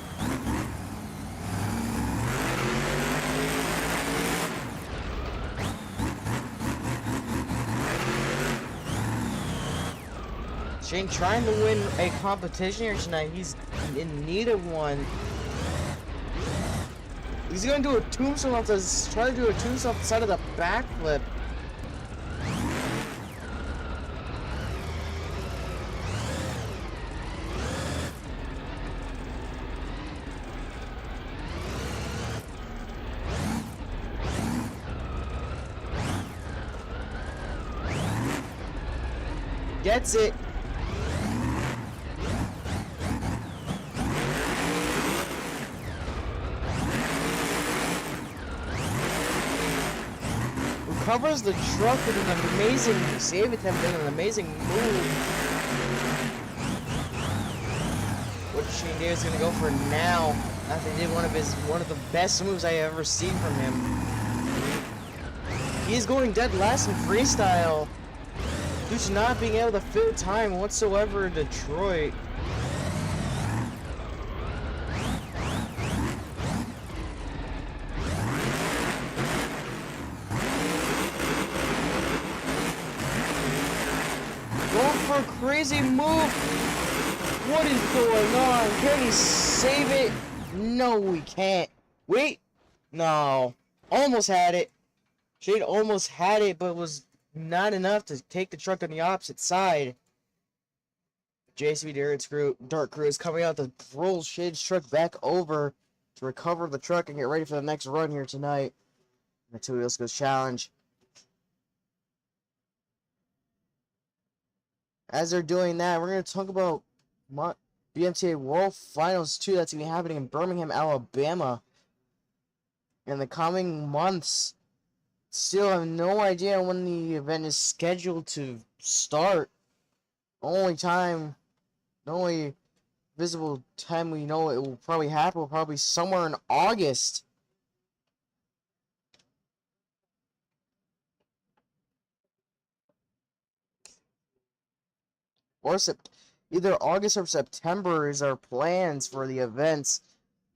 Shane trying to win a competition here tonight. He's in need of one. He's gonna do a tombstone off the try to do a tombstone off the side of the backflip. Gets it. Covers the truck with an amazing save attempt and an amazing move. What Shane Davis is gonna go for now? After he did one of the best moves I have ever seen from him. He's going dead last in freestyle due to not being able to fill time whatsoever in Detroit. For a crazy move. What is going on? Can he save it? No, we can't. Wait. No. Almost had it. Shane almost had it, but was not enough to take the truck on the opposite side. JCB Dark Crew is coming out to roll Shane's truck back over to recover the truck and get ready for the next run here tonight. The Two Wheels Goes Challenge. As they're doing that, we're going to talk about BMTA World Finals 2. That's going to be happening in Birmingham, Alabama in the coming months. Still have no idea when the event is scheduled to start. The only visible time we know it will probably happen will probably be somewhere in August. Or either August or September is our plans for the events.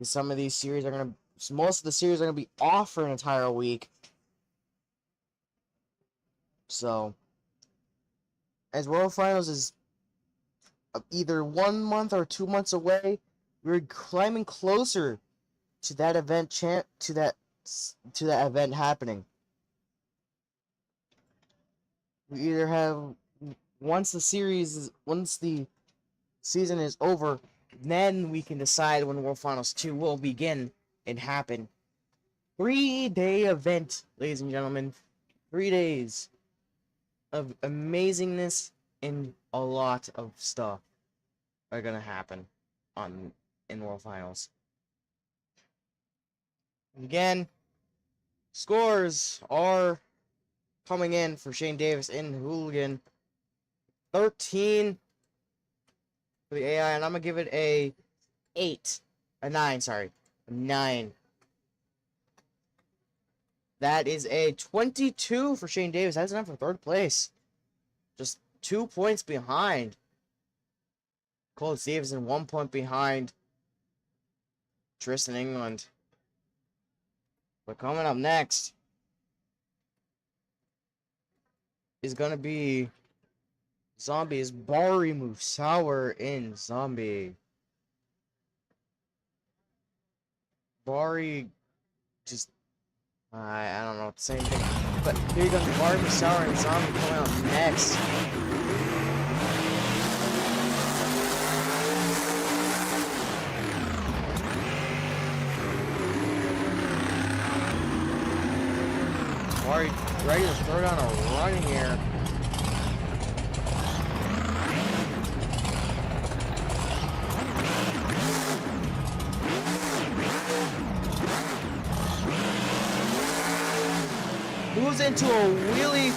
Some of these series are most of the series are gonna be off for an entire week. So, as World Finals is either 1 month or 2 months away, we're climbing closer to that event to that event happening. We either have once the season is over, then we can decide when World Finals 2 will begin and happen. 3-day event, ladies and gentlemen. 3 days of amazingness and a lot of stuff are gonna happen in World Finals. Again, scores are coming in for Shane Davis in Hooligan. 13 for the AI, and I'm going to give it a 9. That is a 22 for Shane Davis. That's enough for third place. Just 2 points behind. Colt Stevenson 1 point behind Tristan England. But coming up next is going to be Zombie's Bari Musawwir in Zombie. Bari just I don't know what to say anything. But here comes Bari Musawwir and Zombie coming out next. ready to throw down a run here. Moves into a wheelie.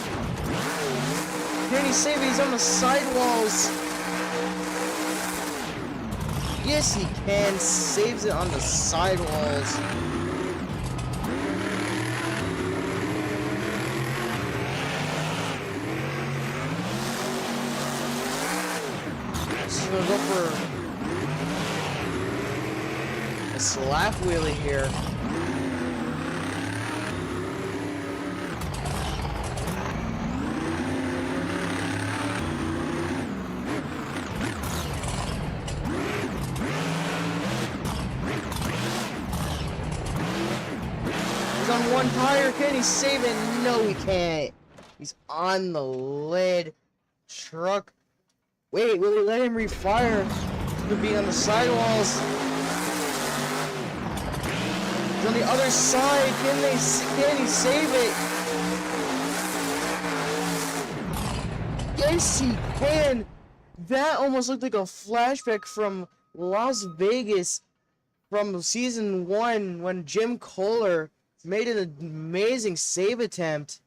Can he save it? He's on the sidewalls. Yes, he can. Saves it on the sidewalls. He's gonna go for a slap wheelie here. On one tire, can he save it? No, he can't. He's on the lid. Truck. Wait, will they let him refire? He'll be on the sidewalls. He's on the other side. Can he save it? Yes, he can. That almost looked like a flashback from Las Vegas from season 1 when Jim Koehler made an amazing save attempt.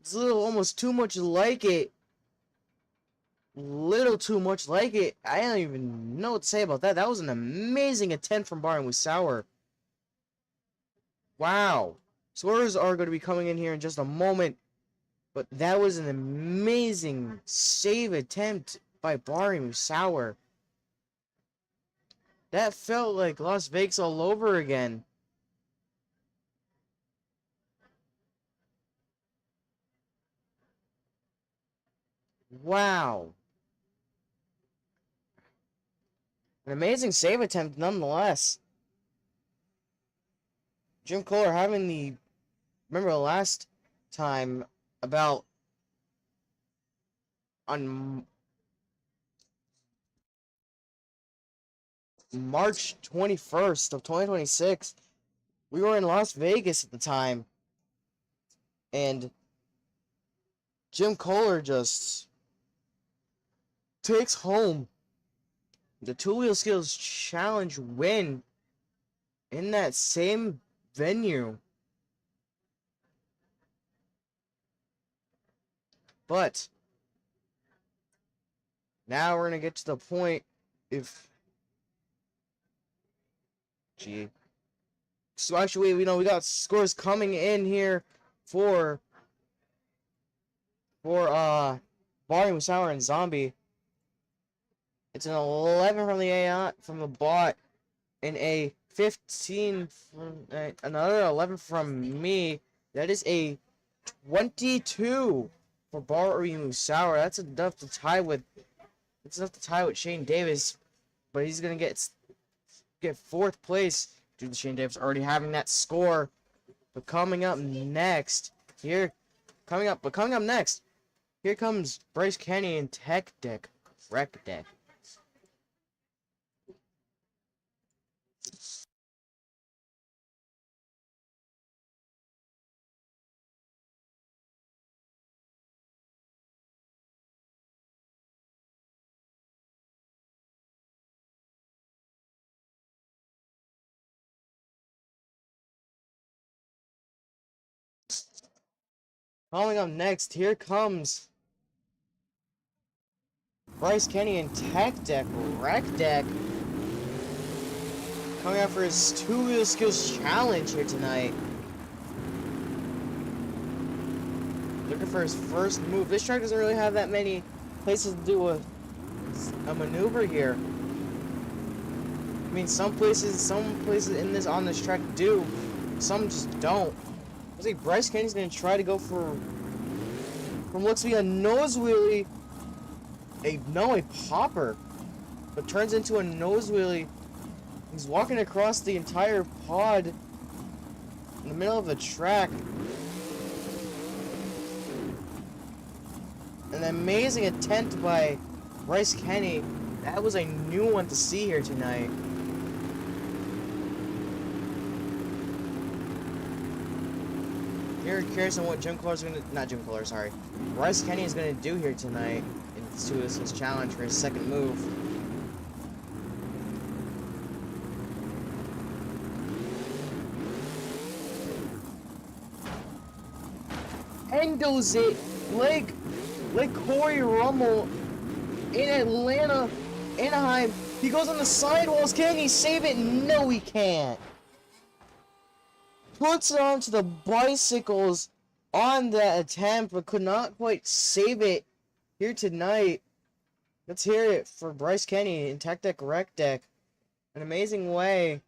It's a little almost too much like it. Little too much like it. I don't even know what to say about that. That was an amazing attempt from Bari Musawwir. Wow. Scorers are going to be coming in here in just a moment. But that was an amazing save attempt by Bari Musawwir. That felt like Las Vegas all over again. Wow. An amazing save attempt nonetheless. Jim Koehler having the... Remember last time about... On March 21st of 2026, we were in Las Vegas at the time. And Jim Koehler just takes home the two-wheel skills challenge win in that same venue. But now we're gonna get to the point if so actually we got scores coming in here for Bari Musawwir and Zombie. It's an 11 from the AI, from the bot, and a 15 from another 11 from me. That is a 22 for Bari Musawwir. That's enough to tie with. It's enough to tie with Shane Davis, but he's gonna get 4th place due to Shane Davis already having that score. But coming up next, here comes Bryce Kenny and Tech Deck, Wreck Deck. Coming up next, here comes Bryce Kenny and Tech Deck, Wreck Deck. Coming out for his two-wheel skills challenge here tonight. Looking for his first move. This track doesn't really have that many places to do a maneuver here. I mean, some places on this track do, some just don't. I think Bryce Kenny's gonna try to go from looks to be a nose wheelie, a popper, but turns into a nose wheelie. He's walking across the entire pod in the middle of the track. An amazing attempt by Bryce Kenny. That was a new one to see here tonight. You're curious on what Jim Koehler's gonna, not Jim Koehler, sorry, Bryce Kenny is gonna do here tonight into his challenge for his second move. Endos it like Corey Rummel in Atlanta, Anaheim. He goes on the sidewalls. Can he save it? No, he can't. Puts it onto the bicycles on that attempt, but could not quite save it here tonight. Let's hear it for Bryce Kenny in Tech Deck Rec Deck. An amazing way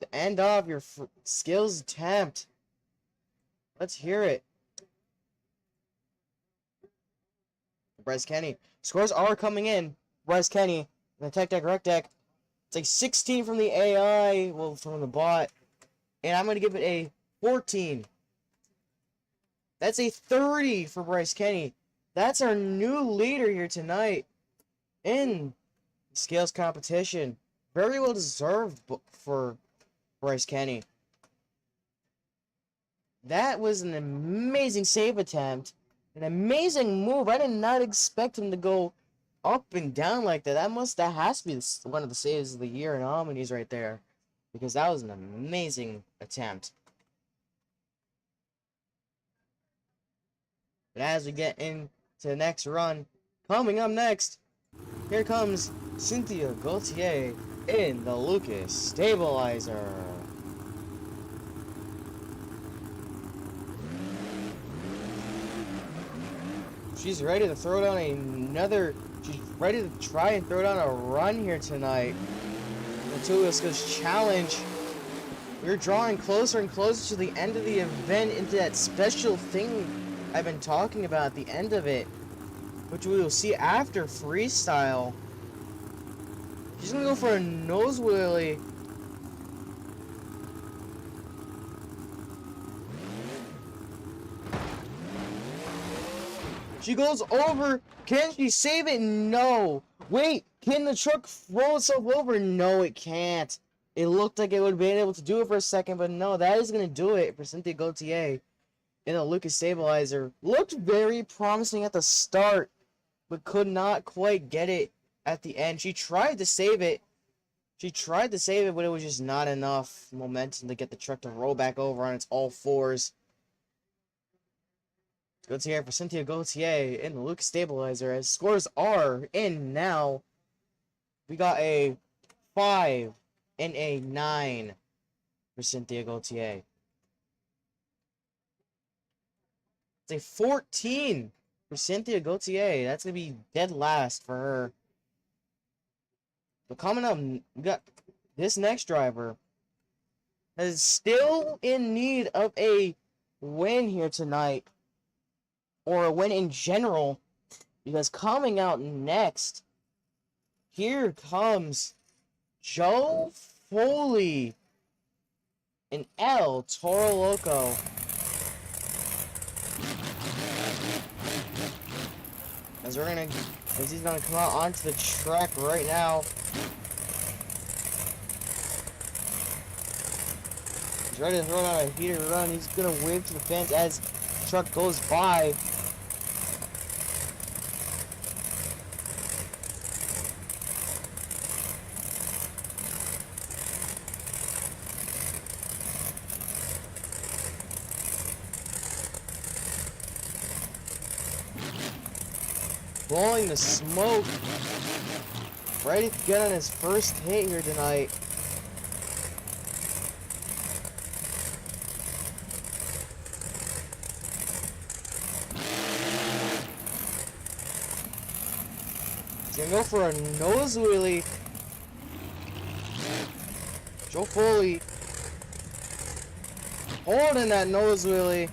to end off your skills attempt. Let's hear it. Bryce Kenny. Scores are coming in. Bryce Kenny in the Tech Deck Rec Deck. It's like 16 from the AI, well, from the bot. And I'm going to give it a 14. That's a 30 for Bryce Kenny. That's our new leader here tonight in the Scales competition. Very well deserved for Bryce Kenny. That was an amazing save attempt. An amazing move. I did not expect him to go up and down like that. That has to be one of the saves of the year in Omnis right there. Because that was an amazing attempt. But as we get into the next run, coming up next, here comes Cynthia Gauthier in the Lucas Stablizer. She's ready to throw down another. She's ready to try and throw down a run here tonight. The Tulisca's challenge. We're drawing closer and closer to the end of the event, into that special thing I've been talking about at the end of it, which we will see after freestyle. She's gonna go for a nose wheelie. She goes over. Can she save it? No. Wait, can the truck roll itself over? No, it can't. It looked like it would have been able to do it for a second, but no, that is going to do it for Cynthia Gauthier in a Lucas Stabilizer. Looked very promising at the start, but could not quite get it at the end. She tried to save it. But it was just not enough momentum to get the truck to roll back over on its all fours. Gauthier for Cynthia Gauthier in the Lucas Stabilizer, as scores are in now. We got a 5 and a 9 for Cynthia Gauthier. It's a 14 for Cynthia Gauthier. That's going to be dead last for her. But coming up, we got this next driver that is still in need of a win here tonight. Or a win in general, because coming out next, here comes Joe Foley in Toro Loco. As he's gonna come out onto the track right now. He's ready to throw out a heater run. He's gonna wave to the fans as the truck goes by. Blowing the smoke. Ready to get on his first hit here tonight. He's gonna go for a nose wheelie. Joe Foley holding that nose wheelie.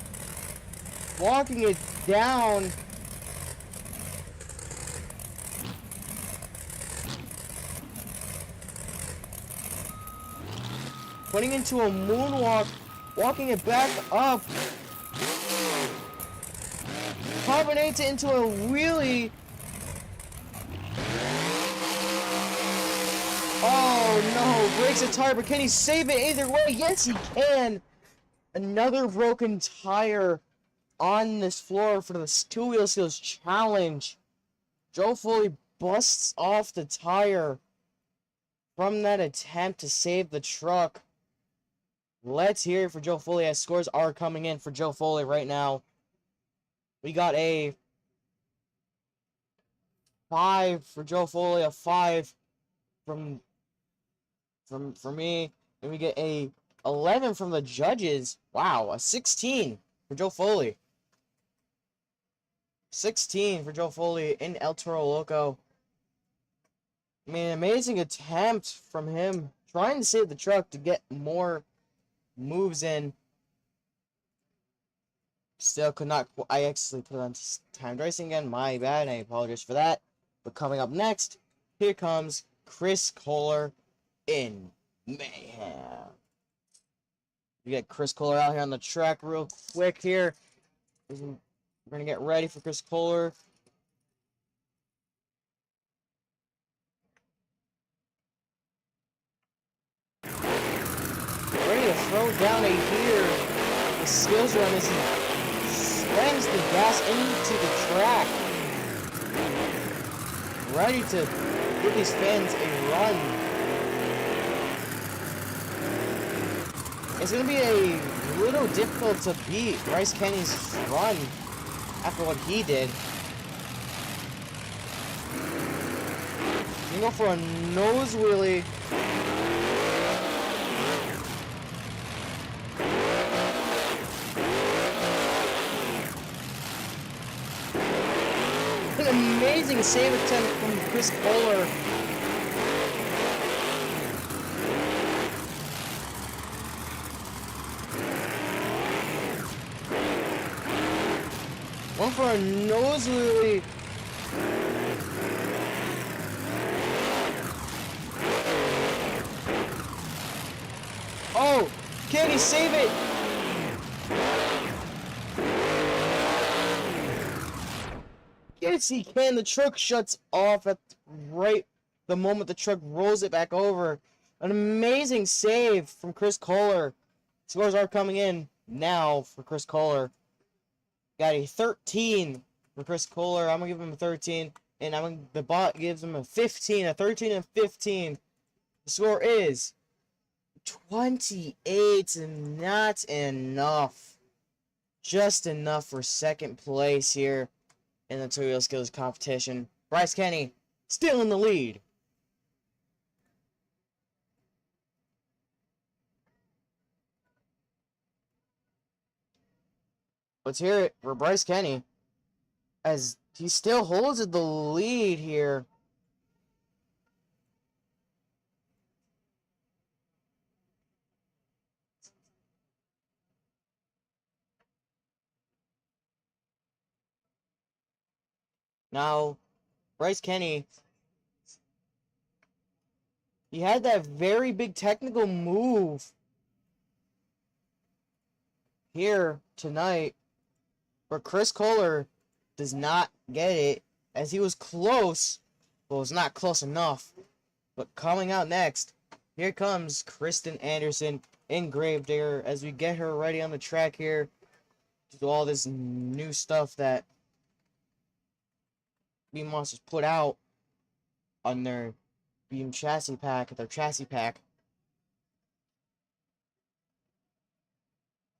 Walking it down. Putting into a moonwalk, walking it back up. Carbonates it into a wheelie. Oh no, breaks a tire, but can he save it either way? Yes, he can. Another broken tire on this floor for the two-wheel skills challenge. Joe Foley busts off the tire from that attempt to save the truck. Let's hear it for Joe Foley as scores are coming in for Joe Foley right now. We got a 5 for Joe Foley, a 5 from me, and we get a 11 from the judges. Wow, a 16 for Joe Foley. 16 for Joe Foley in El Toro Loco. I mean, amazing attempt from him trying to save the truck to get more moves in. Still could not. I actually put on timed racing again. My bad. I apologize for that. But coming up next, here comes Chris Koehler in Mayhem. We get Chris Koehler out here on the track real quick here. We're going to get ready for Chris Koehler. Ready to throw down a here. The skills run as he slams the gas into the track. Ready to give these fans a run. It's going to be a little difficult to beat Bryce Kenny's run after what he did. You go for a nose wheelie. An amazing save attempt from Chris Koehler. One for a nose wheelie. Oh, can he save it? Yes, he can. The truck shuts off at right the moment the truck rolls it back over. An amazing save from Chris Koehler. Scores are coming in now for Chris Koehler. Got a 13 for Chris Koehler. I'm going to give him a 13. And the bot gives him a 15. A 13 and 15. The score is 28 and not enough. Just enough for second place here in the two-wheel skills competition. Bryce Kenny still in the lead. Let's hear it for Bryce Kenny as he still holds the lead here. Now, Bryce Kenny, he had that very big technical move here tonight, but Chris Koehler does not get it as he was close. Well, it's not close enough. But coming out next, here comes Krysten Anderson in Gravedigger as we get her ready on the track here to do all this new stuff that Beam Monsters put out on their Beam chassis pack, their chassis pack.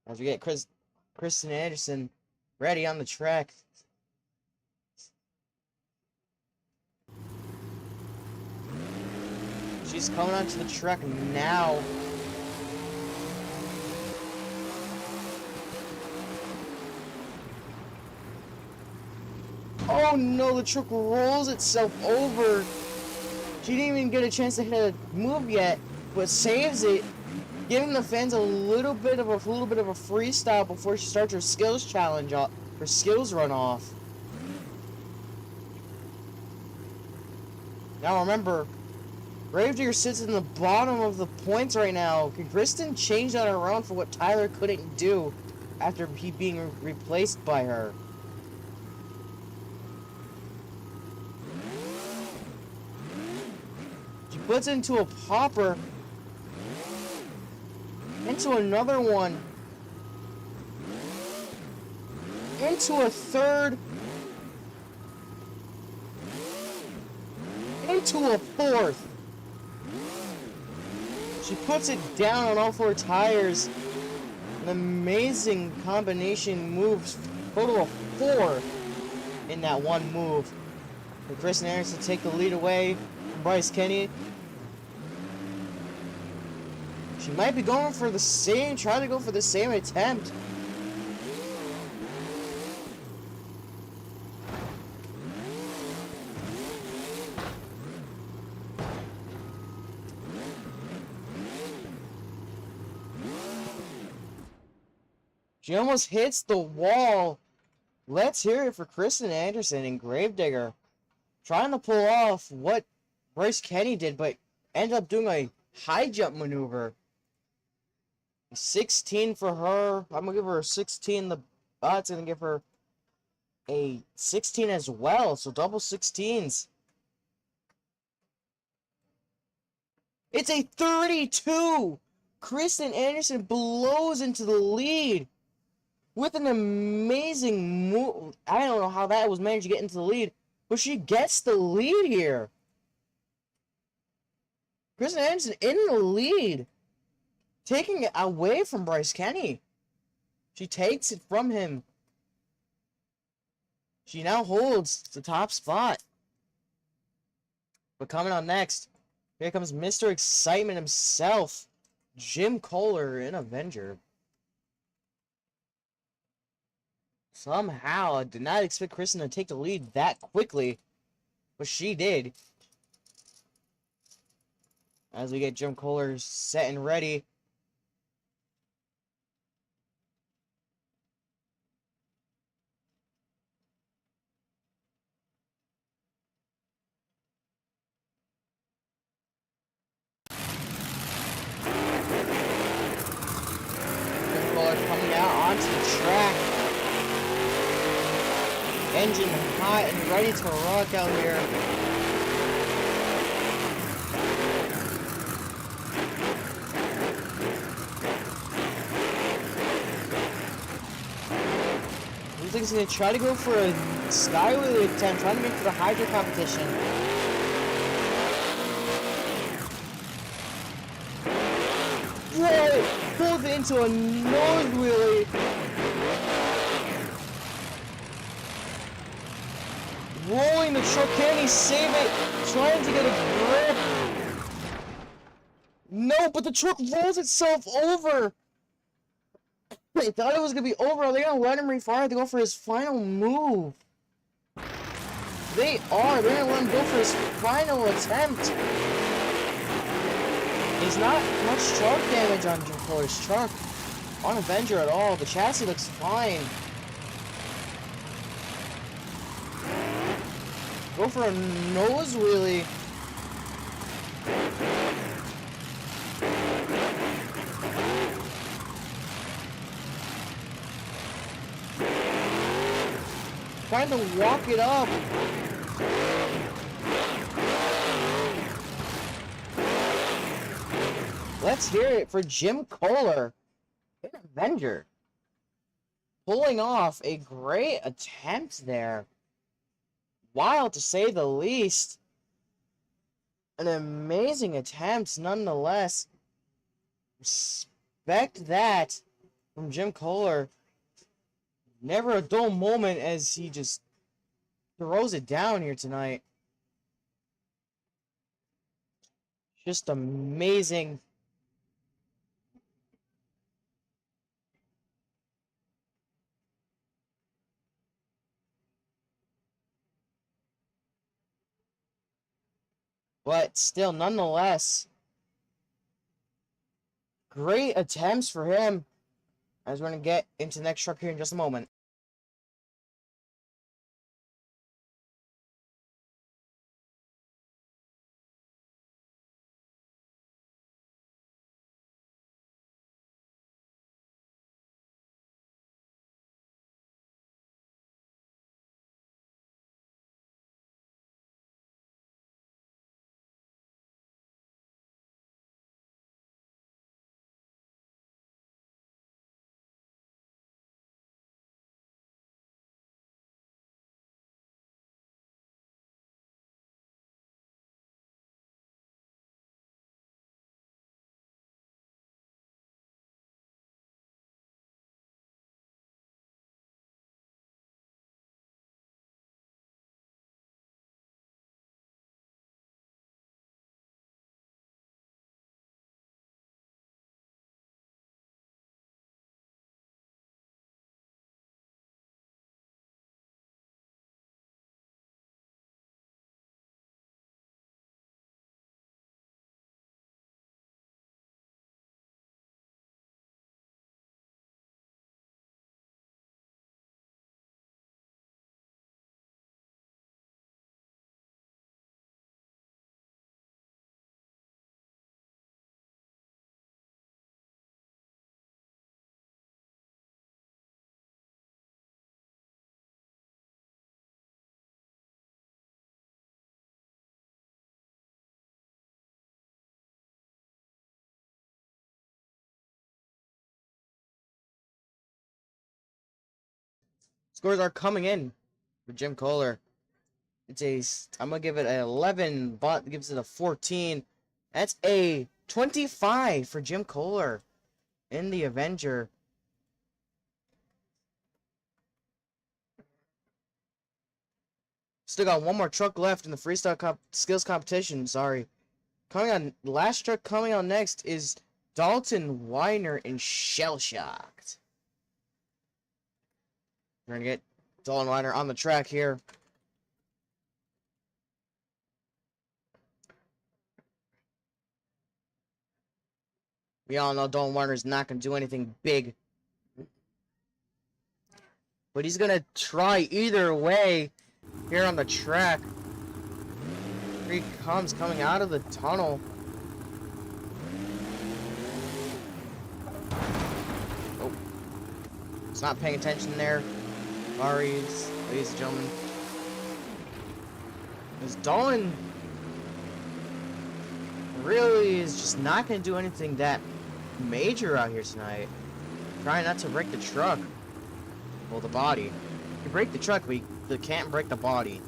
As we get Krysten Anderson ready on the track. She's coming onto the track now. Oh no, the truck rolls itself over. She didn't even get a chance to hit a move yet, but saves it, giving the fans a little bit of a freestyle before she starts her skills challenge, her skills run off. Now remember, Gravedigger sits in the bottom of the points right now. Can Krysten change on her own for what Tyler couldn't do after he being replaced by her? She puts it into a popper. Into another one. into a third, into a fourth. She puts it down on all four tires. An amazing combination moves, total of 4 in that one move. For Christen Anderson to take the lead away from Bryce Kenny. She might be going for the same, trying to go for the same attempt. She almost hits the wall. Let's hear it for Christen Anderson and Gravedigger. Trying to pull off what Bryce Kenny did, but ended up doing a high jump maneuver. 16 for her. I'm going to give her a 16. The bot's going to give her a 16 as well. So double 16s. It's a 32. Christen Anderson blows into the lead with an amazing move. I don't know how that was managed to get into the lead, but she gets the lead here. Christen Anderson in the lead, taking it away from Bryce Kenny. She takes it from him. She now holds the top spot. But coming on next, here comes Mr. Excitement himself, Jim Koehler in Avenger. Somehow, I did not expect Krysten to take the lead that quickly, but she did. As we get Jim Koehler set and ready. Jim Koehler coming out onto the track. Engine hot and ready to rock out here. Looks like he's going to try to go for a sky wheel attempt, trying to make for the Hydra competition. Whoa! Pulled into a nose wheelie. Rolling the truck, can he save it? Trying to get a grip. No, but the truck rolls itself over. They thought it was going to be over. Are they going to let him refire to go for his final move? They are. They're going to let him go for his final attempt. There's not much truck damage on Jim Koehler's truck. On Avenger at all. The chassis looks fine. Go for a nose wheelie. Trying to walk it up. Let's hear it for Jim Koehler in Avenger. Pulling off a great attempt there. Wild to say the least. An amazing attempt nonetheless. Respect that from Jim Koehler. Never a dull moment as he just throws it down here tonight. Just amazing. But still, nonetheless, great attempts for him. As we're going to get into the next truck here in just a moment. Scores are coming in for Jim Koehler. I'm gonna give it an 11. Bot gives it a 14. That's a 25 for Jim Koehler in the Avenger. Still got one more truck left in the freestyle skills competition. Sorry. Last truck coming on next is Dalton, Widner, and Shell Shocked. We're gonna get Dalton Widner on the track here. We all know Dalton Widner is not gonna do anything big, but he's gonna try either way here on the track. Here he comes, coming out of the tunnel. Oh, he's not paying attention there. Bari's, ladies and gentlemen. Because Dalton really is just not going to do anything that major out here tonight. Trying not to break the truck. Well, the body. You break the truck, but you can't break the body.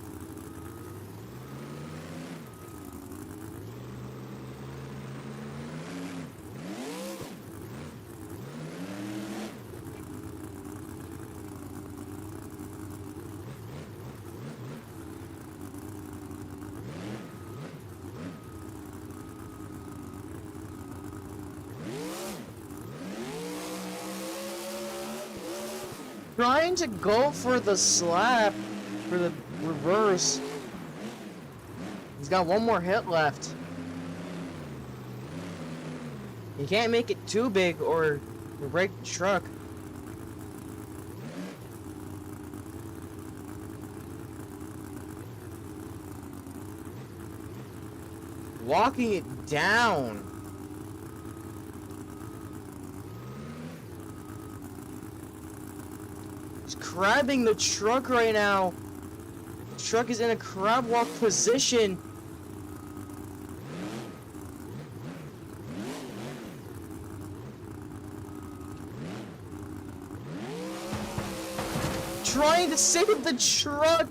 Trying to go for the slap, for the reverse. He's got one more hit left. He can't make it too big or break the truck. Walking it down. Grabbing the truck right now. The truck is in a crab walk position. Trying to save the truck.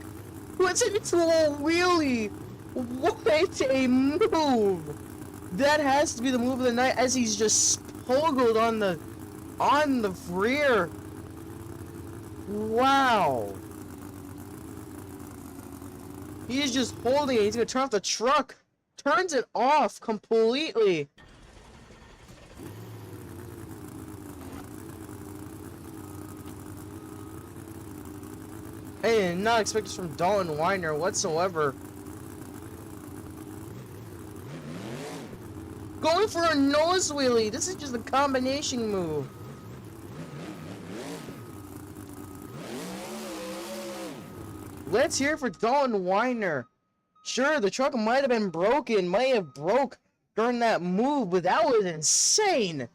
Puts it into a wheelie. What a move. That has to be the move of the night as he's just poggled on the rear. Wow. He is just holding it. He's going to turn off the truck. Turns it off completely. I did not expect this from Dalton Widner whatsoever. Going for a nose wheelie. This is just a combination move. Let's hear it for Dalton Widner. Sure, the truck might have been broken, might have broke during that move, but that was insane.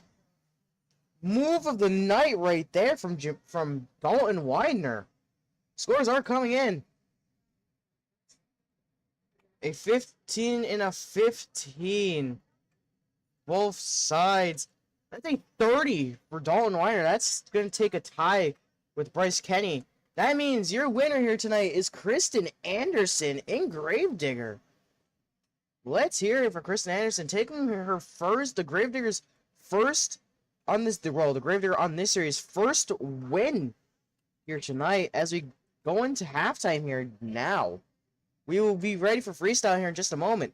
Move of the night right there from Dalton Widner. Scores are coming in. A 15 and a 15. Both sides. That's a 30 for Dalton Widner. That's going to take a tie with Bryce Kenny. That means your winner here tonight is Krysten Anderson in Gravedigger. Let's hear it for Krysten Anderson taking her first, the Gravedigger's first on this, the Gravedigger on this series' first win here tonight as we go into halftime here now. We will be ready for freestyle here in just a moment.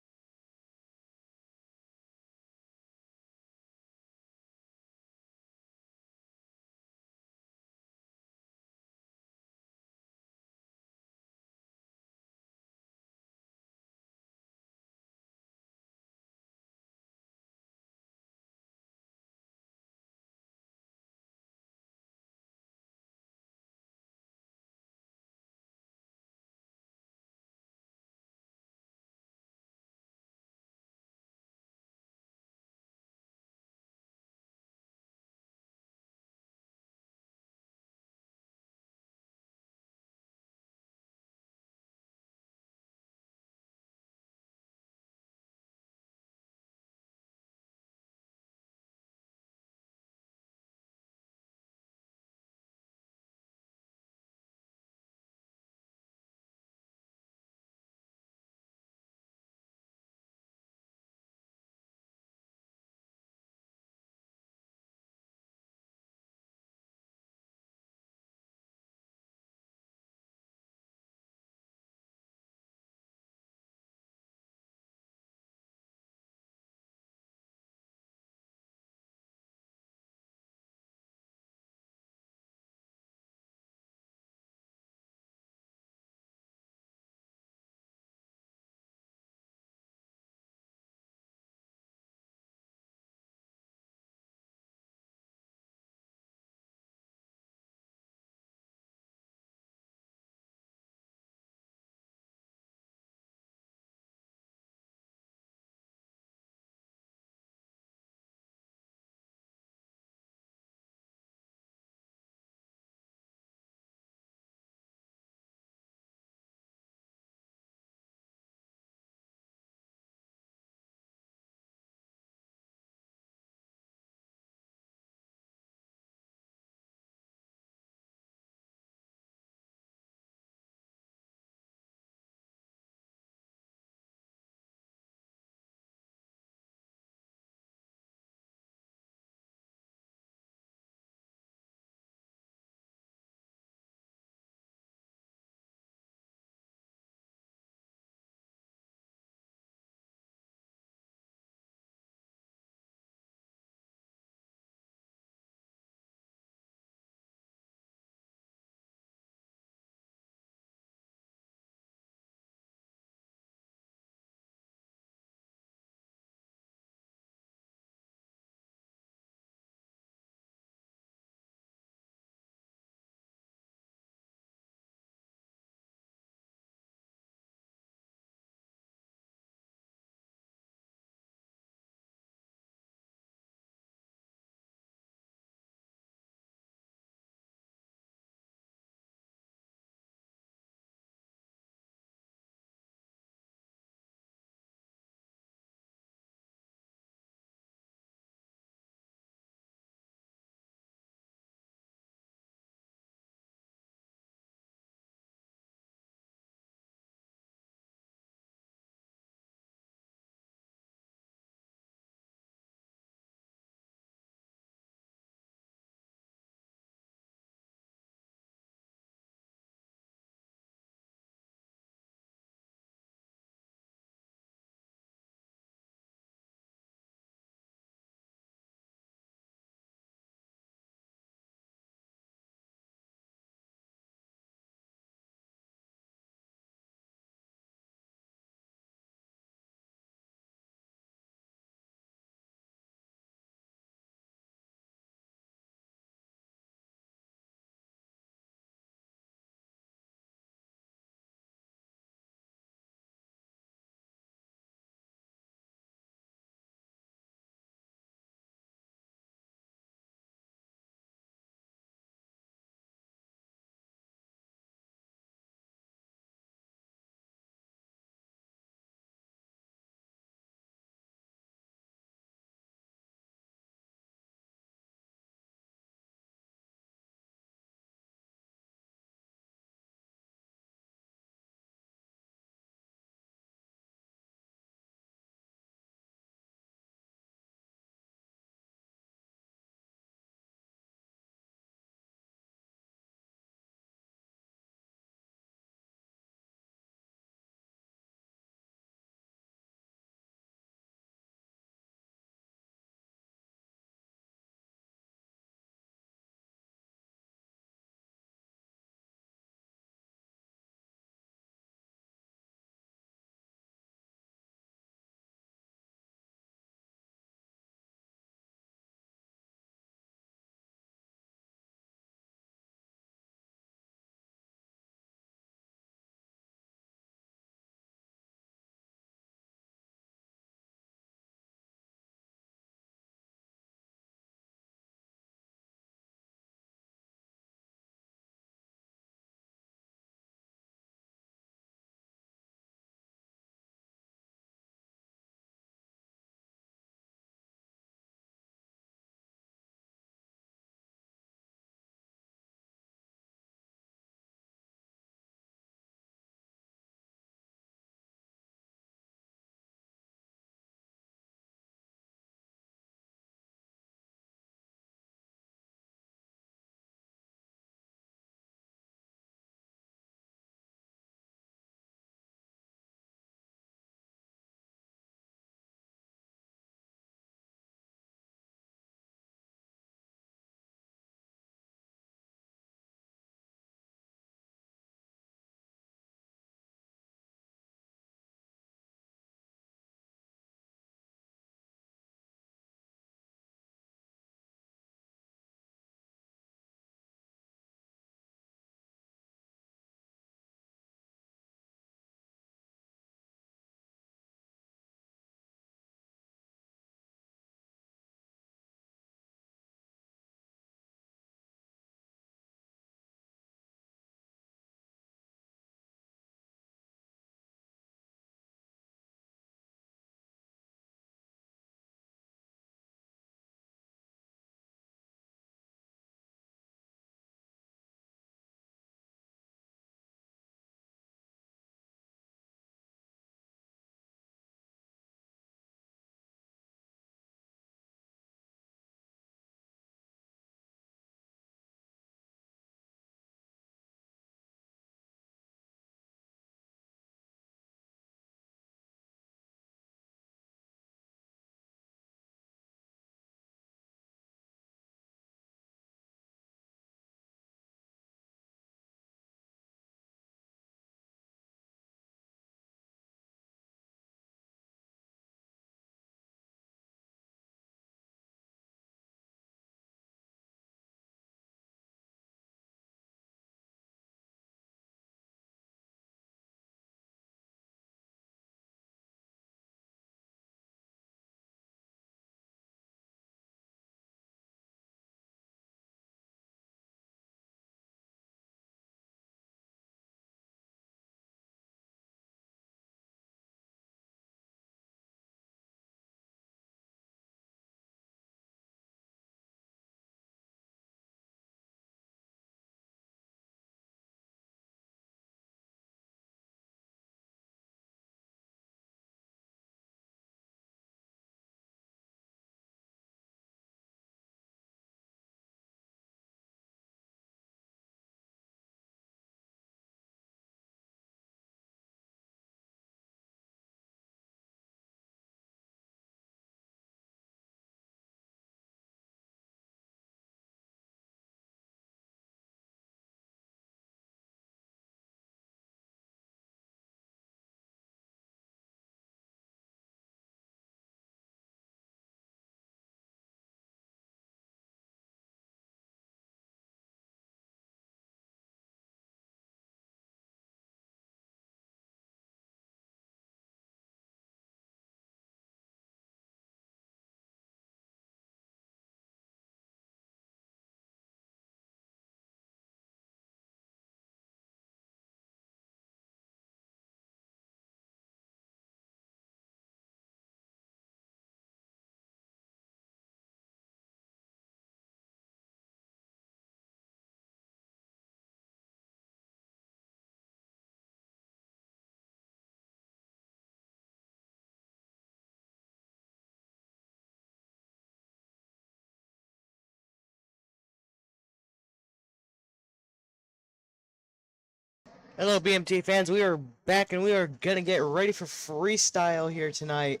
Hello, BMTA fans. We are back and we are going to get ready for freestyle here tonight.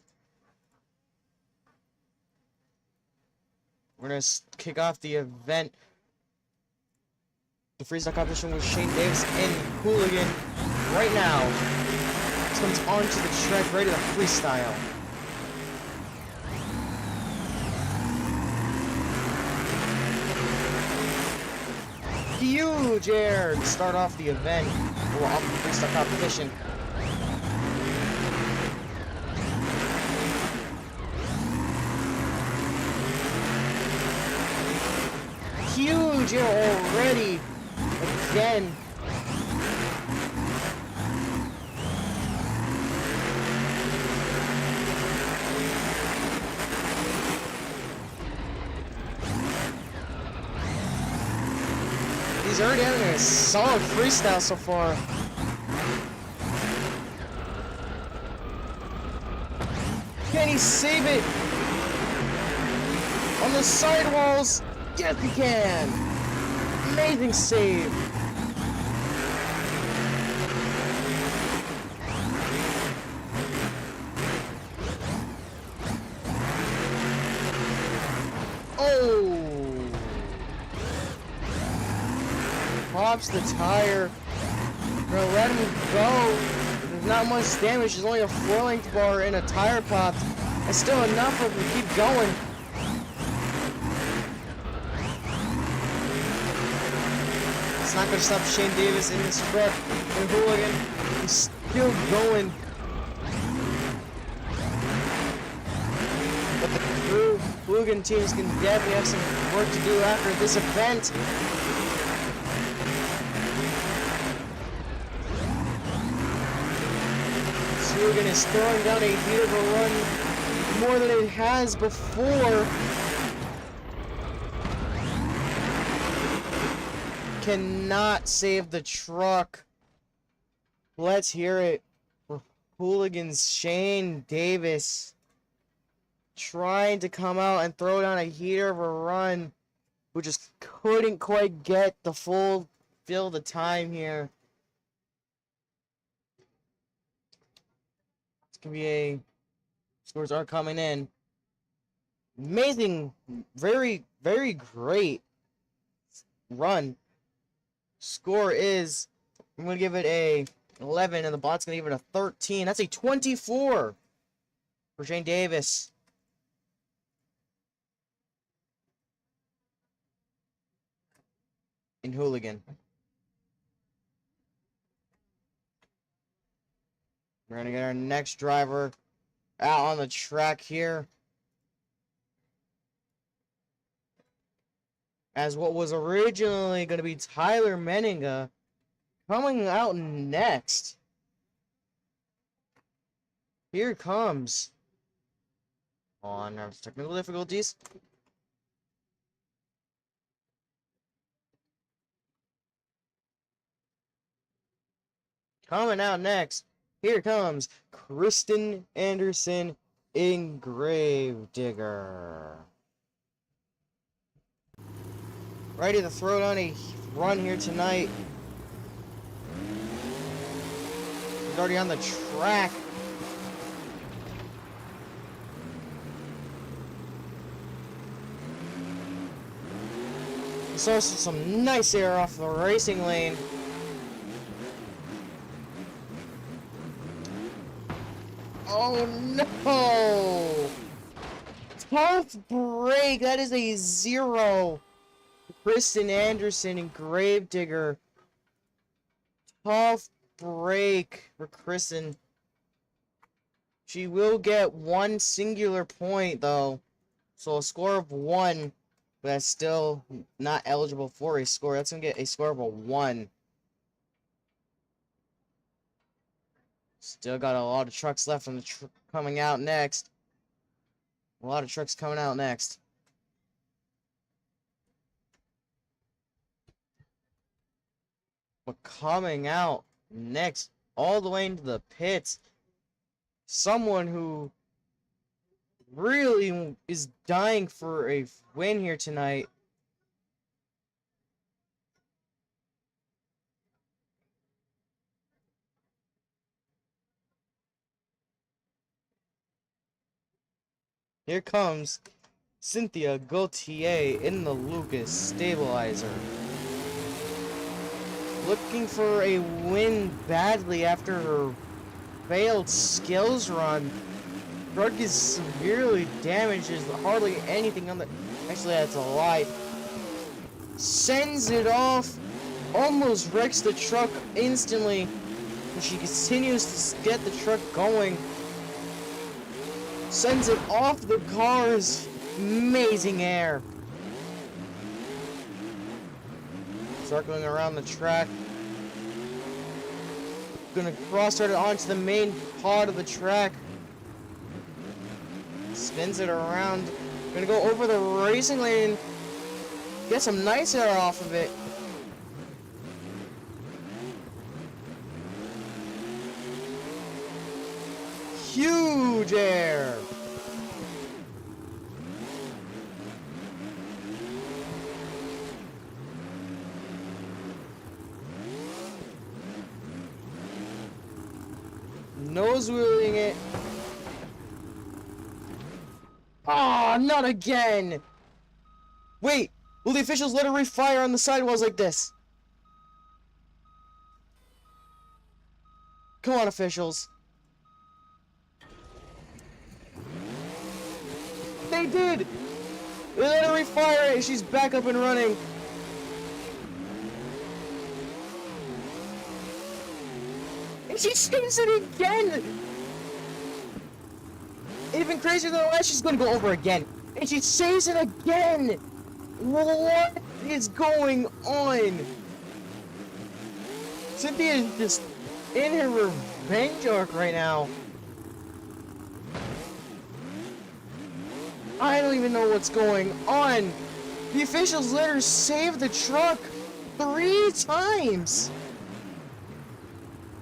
We're going to kick off the event. The freestyle competition with Shane Davis and Hooligan right now. This one's onto the track, ready to freestyle. Huge air to start off the event, or off the freestyle competition. Huge air already, again. He's already having a solid freestyle so far. Can he save it? On the sidewalls? Yes, he can! Amazing save! Oh! Pops the tire. We're gonna let him go. There's not much damage. There's only a 4-length bar and a tire popped. It's still enough for him to keep going. It's not gonna stop Shane Davis in this front. And Hooligan is still going. But the crew Hooligan teams can definitely have some work to do after this event. Hooligan is throwing down a heat of a run more than it has before. Cannot save the truck. Let's hear it for Hooligan's Shane Davis. Trying to come out and throw down a heater of a run, who just couldn't quite get the fill the time here. Gonna be a scores are coming in. Amazing, very great run. Score is, I'm gonna give it a 11 and the bot's gonna give it a 13. That's a 24 for Shane Davis. In Hooligan. We're gonna get our next driver out on the track here. As what was originally gonna be Tyler Menninga coming out next. Here it comes. On our technical difficulties. Coming out next. Here comes Krysten Anderson in Gravedigger. Ready to throw down a run here tonight. He's already on the track. He saw some nice air off the racing lane. Oh no! Tough break. That is a 0. Krysten Anderson and Gravedigger. Tough break for Krysten. She will get one singular point though. So a score of 1. But that's still not eligible for a score. That's gonna get a score of a 1. Still got a lot of trucks left on the coming out next. A lot of trucks coming out next. But coming out next, all the way into the pits, someone who really is dying for a win here tonight. Here comes Cynthia Gauthier in the Lucas Stablizer. Looking for a win badly after her failed skills run. Truck is severely damaged. There's hardly anything on the... Actually, that's a lie. Sends it off. Almost wrecks the truck instantly. And she continues to get the truck going. Sends it off the cars. Amazing air. Circling around the track. Gonna cross-start it onto the main part of the track. Spins it around. Gonna go over the racing lane. Get some nice air off of it. Huge air. Nose wheeling it. Ah, not again! Wait, will the officials let her refire on the sidewalls like this? Come on, officials. They did! They let her refire it, she's back up and running. And she saves it again! Even crazier than the last, she's gonna go over again. And she saves it again! What is going on? Cynthia is just in her revenge arc right now. I don't even know what's going on. The officials let her save the truck 3 times.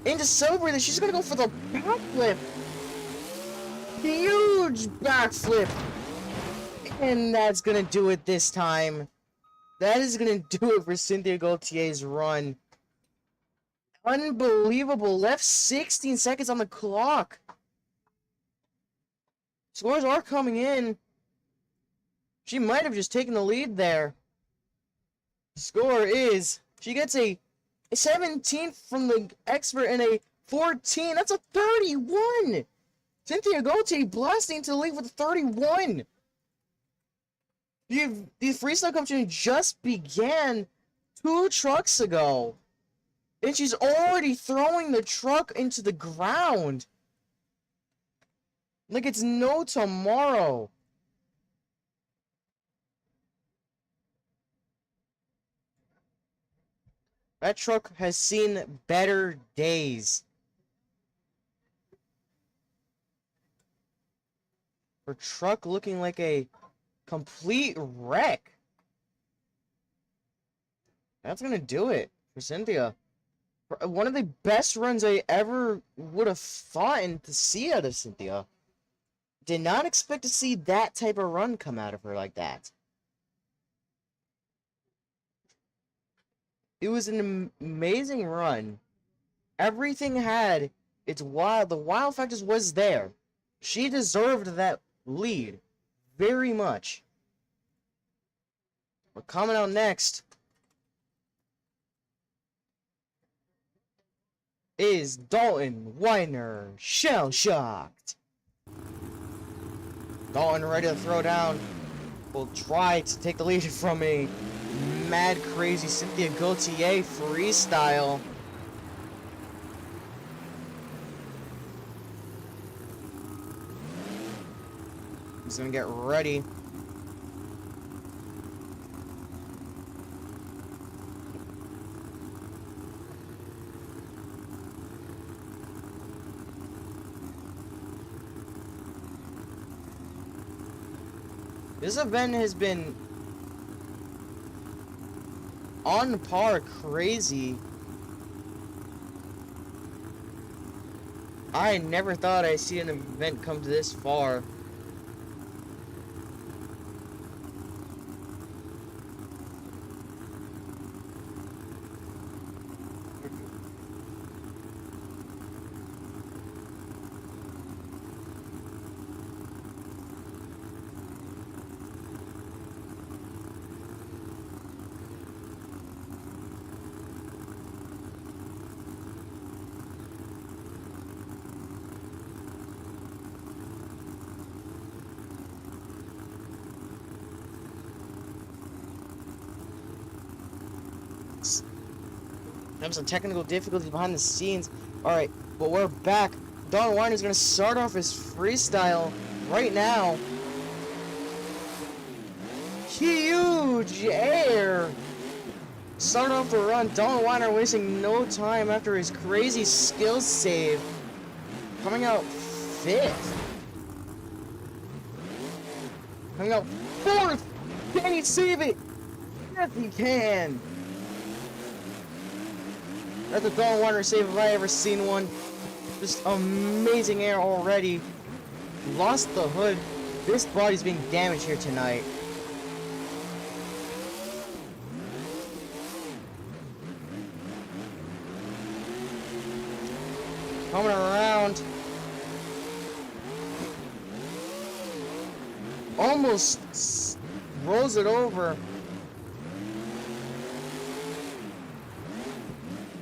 And to celebrate that, she's gonna go for the backflip. Huge backflip. And that's gonna do it this time. That is gonna do it for Cynthia Gauthier's run. Unbelievable. Left 16 seconds on the clock. Scores are coming in. She might have just taken the lead there. Score is, she gets a 17 from the expert and a 14. That's a 31. Cynthia Gauthier blasting to the lead with a 31. The freestyle competition just began 2 trucks ago. And she's already throwing the truck into the ground. Like it's no tomorrow. That truck has seen better days. Her truck looking like a complete wreck. That's gonna do it for Cynthia. One of the best runs I ever would have thought and to see out of Cynthia. Did not expect to see that type of run come out of her like that. It was an amazing run. Everything had its wild. The wild factors was there. She deserved that lead very much. But coming out next is Dalton, Widner, Shell Shocked. Dalton ready to throw down. Will try to take the lead from a mad crazy Cynthia Gauthier freestyle. He's gonna get ready. This event has been on par crazy. I never thought I'd see an event come to this far. Having some technical difficulties behind the scenes. Alright, but we're back. Dalton Widner's going to start off his freestyle right now. Huge air. Start off the run. Dalton Widner wasting no time after his crazy skill save. Coming out 5th. Coming out 4th. Can he save it? Yes, he can. That's a Dalton Widner save if I ever seen one. Just amazing air already. Lost the hood. This body's being damaged here tonight. Coming around. Almost rolls it over.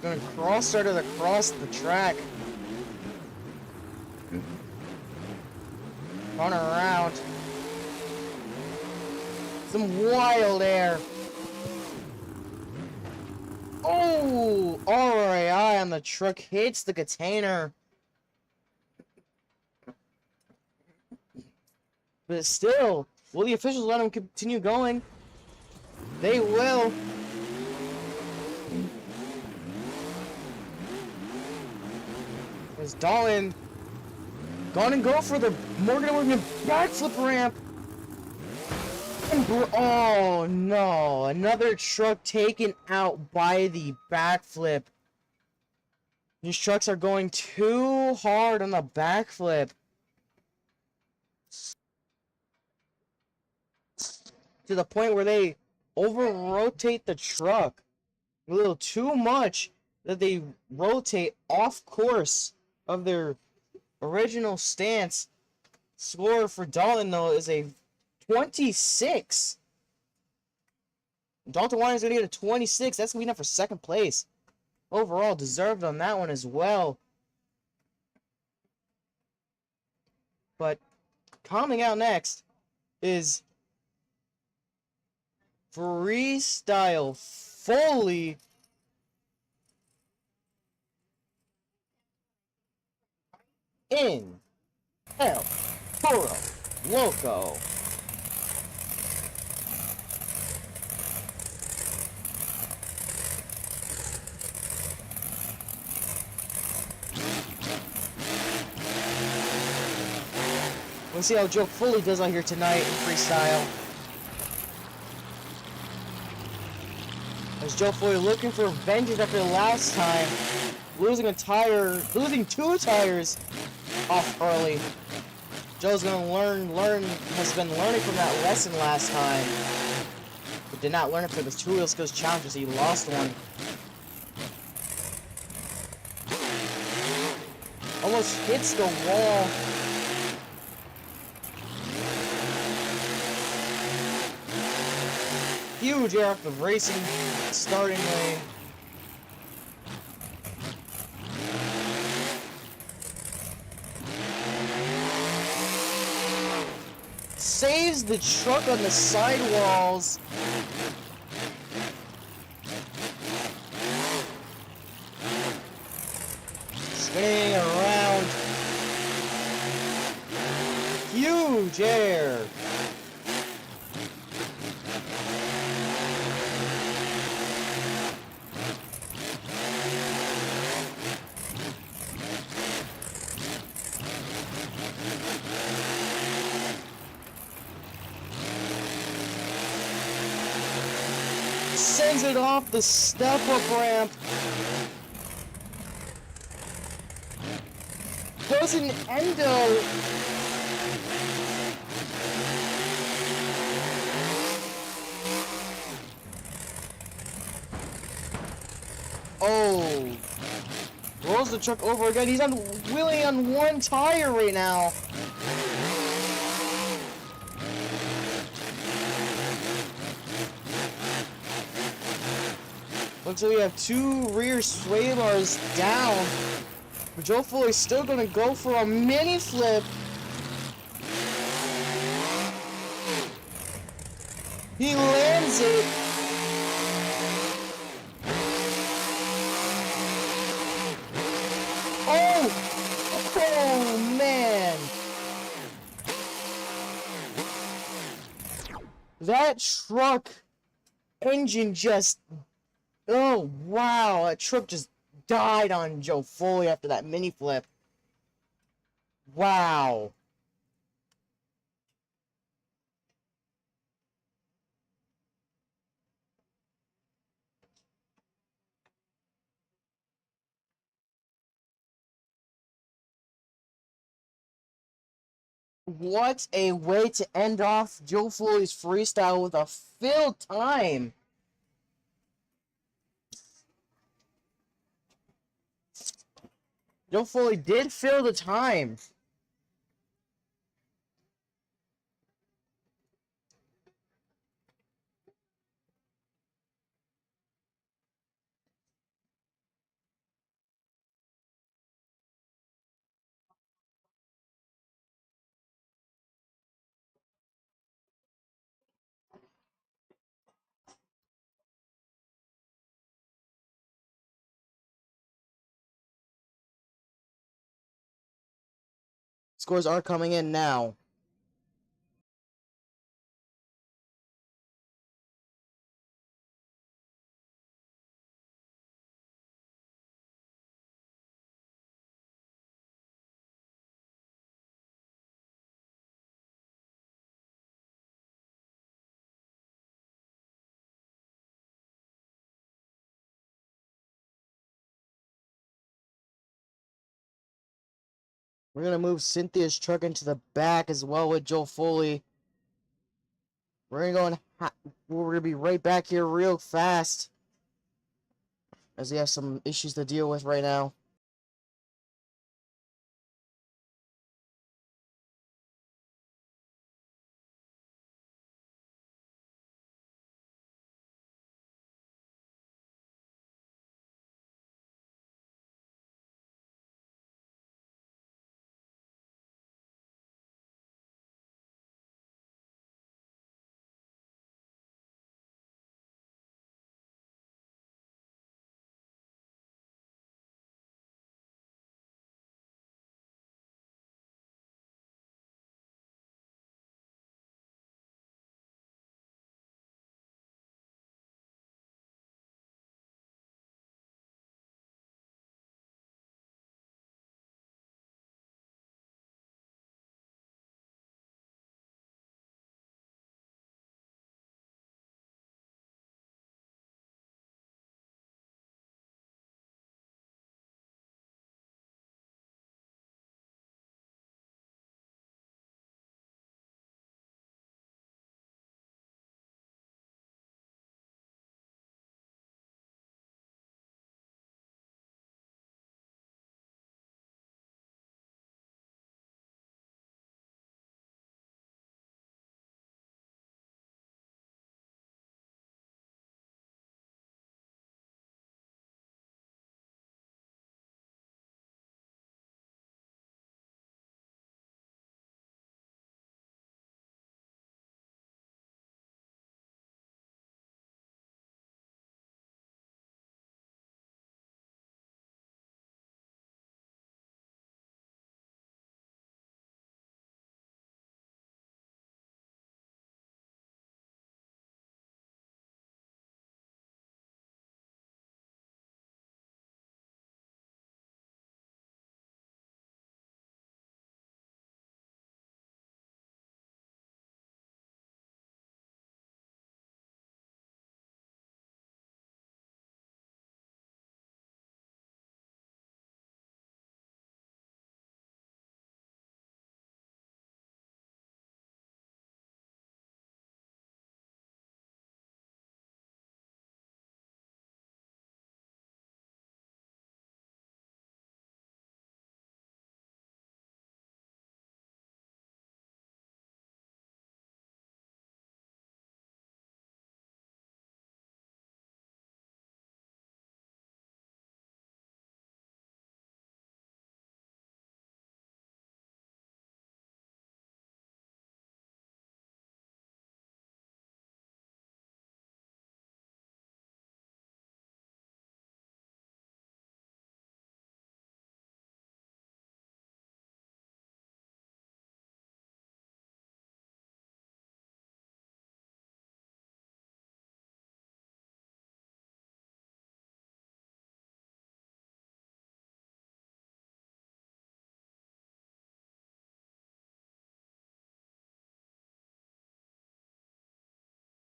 Gonna start it across the track. On around. Some wild air. Oh! RAI on the truck hits the container. But still, will the officials let him continue going? They will. As Dalton gone and go for the Morgan backflip ramp. Oh no, another truck taken out by the backflip. These trucks are going too hard on the backflip. To the point where they over-rotate the truck a little too much, that they rotate off course of their original stance. Score for Dalton, though, is a 26. Dalton Widner's going to get a 26. That's going to be enough for second place. Overall, deserved on that one as well. But coming out next is Freestyle Foley. In El Toro Loco. We'll see how Joe Foley does out here tonight in freestyle. As Joe Foley looking for vengeance after the last time, losing 2 tires off early. Joe's gonna has been learning from that lesson last time, but did not learn it for the 2-wheel skills challenges. He lost one. Almost hits the wall. Huge air off the racing starting lane. Saves the truck on the sidewalls. Spinning around. Huge air. Sends it off the step-up ramp. Goes in endo. Oh. Rolls the truck over again. He's wheeling on 1 tire right now. Looks like we have 2 rear sway bars down. But Joe Foley's still going to go for a mini flip. He lands it. That truck engine just... Oh, wow. That truck just died on Joe Foley after that mini flip. Wow. What a way to end off Joe Foley's freestyle with a filled time. Joe Foley did fill the time. Scores are coming in now. We're going to move Cynthia's truck into the back as well with Joe Foley. We're going to be right back here real fast, as we have some issues to deal with right now.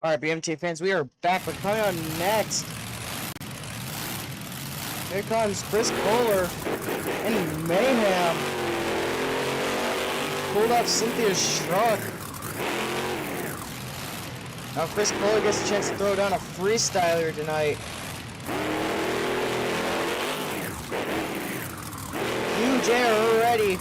Alright, BMTA fans, we are back. We're coming on next. Here comes Chris Koehler and Mayhem. Pulled off Cynthia's truck. Now Chris Koehler gets a chance to throw down a freestyler tonight. Huge air already.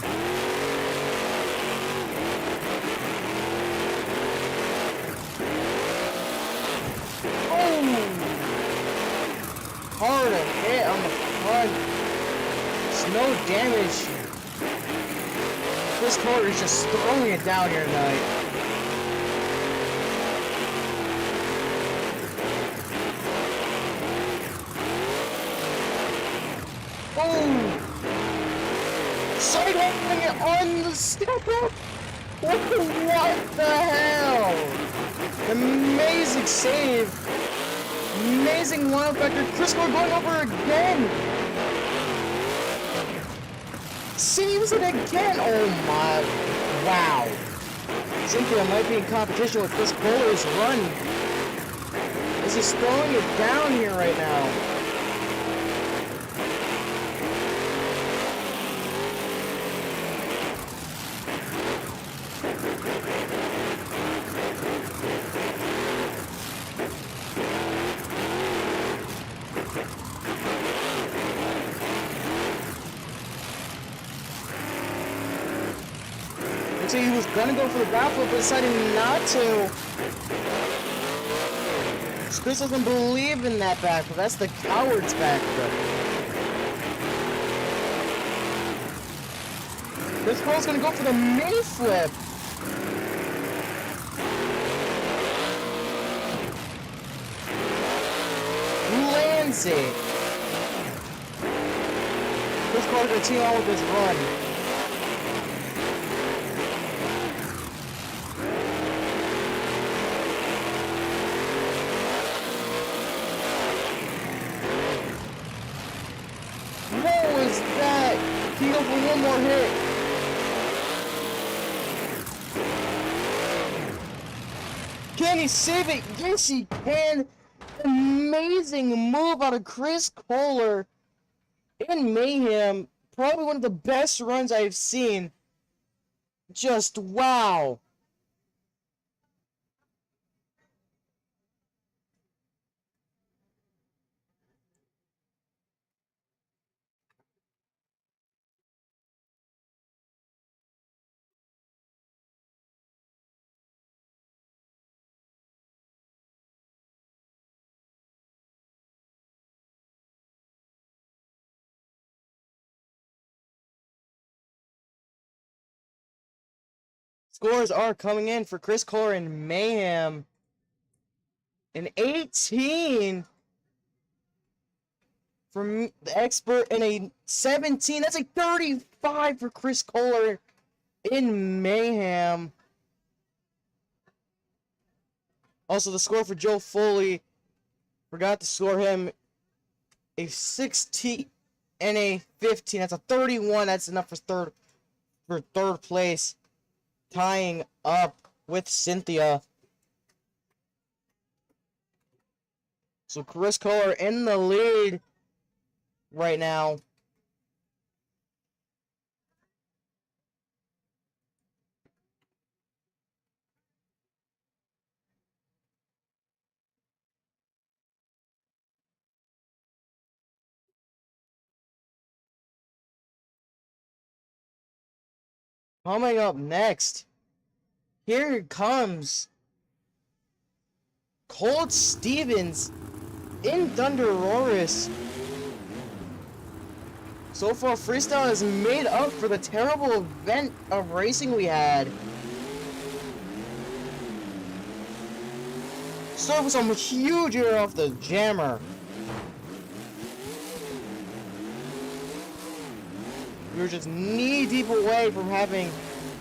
Hard a hit on the front. There's no damage. Chris Koehler is just throwing it down here tonight. Boom! Sidewalking it on the step up. What the hell? Amazing save. Amazing wild factor. Chris Koehler going over again. Saves it again. Oh my. Wow. Cynthia might be in competition with Chris Koehler's run. As he's throwing it down here right now. So he was gonna go for the backflip, but decided not to. Chris doesn't believe in that backflip. That's the coward's backflip. Chris Koehler's gonna go for the mini flip. Lands it. Chris Koehler's gonna team on with this run. Can he go for one more hit? Can he save it? Yes, he can. Amazing move out of Chris Koehler in Mayhem. Probably one of the best runs I've seen. Just wow. Scores are coming in for Chris Koehler and Mayhem. An 18 from the expert and a 17. That's a 35 for Chris Koehler in Mayhem. Also, the score for Joe Foley. Forgot to score him a 16 and a 15. That's a 31. That's enough for third place. Tying up with Cynthia. So Chris Koehler in the lead right now. Coming up next, here comes Colt Stevens in ThunderROARus. So far, freestyle has made up for the terrible event of racing we had. Started with some huge air off the jammer. We were just knee-deep away from having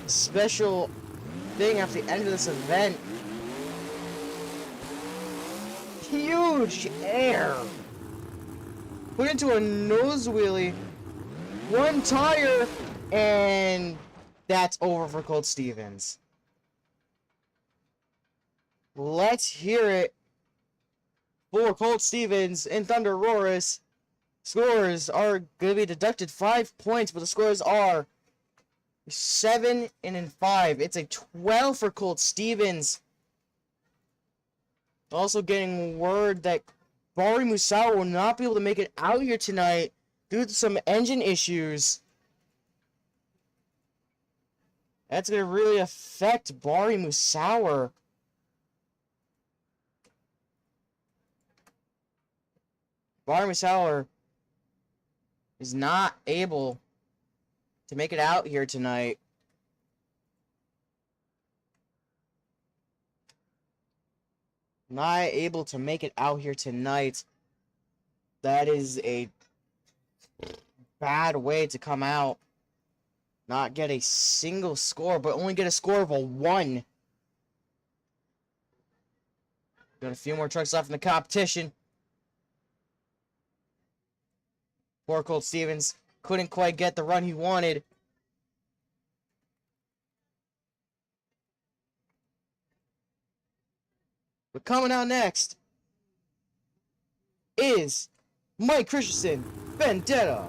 a special thing after the end of this event. Huge air. Put into a nose wheelie. One tire, and that's over for Colt Stevens. Let's hear it for Colt Stevens and ThunderROARus. Scores are going to be deducted 5 points, but the scores are 7 and 5. It's a 12 for Colt Stevens. Also getting word that Bari Musawwir will not be able to make it out here tonight due to some engine issues. That's going to really affect Bari Musawwir. Bari Musawwir is not able to make it out here tonight. Not able to make it out here tonight. That is a bad way to come out. Not get a single score, but only get a score of a 1. Got a few more trucks left in the competition. Poor Colt Stevens couldn't quite get the run he wanted. But coming out next is Mike Christensen, Vendetta.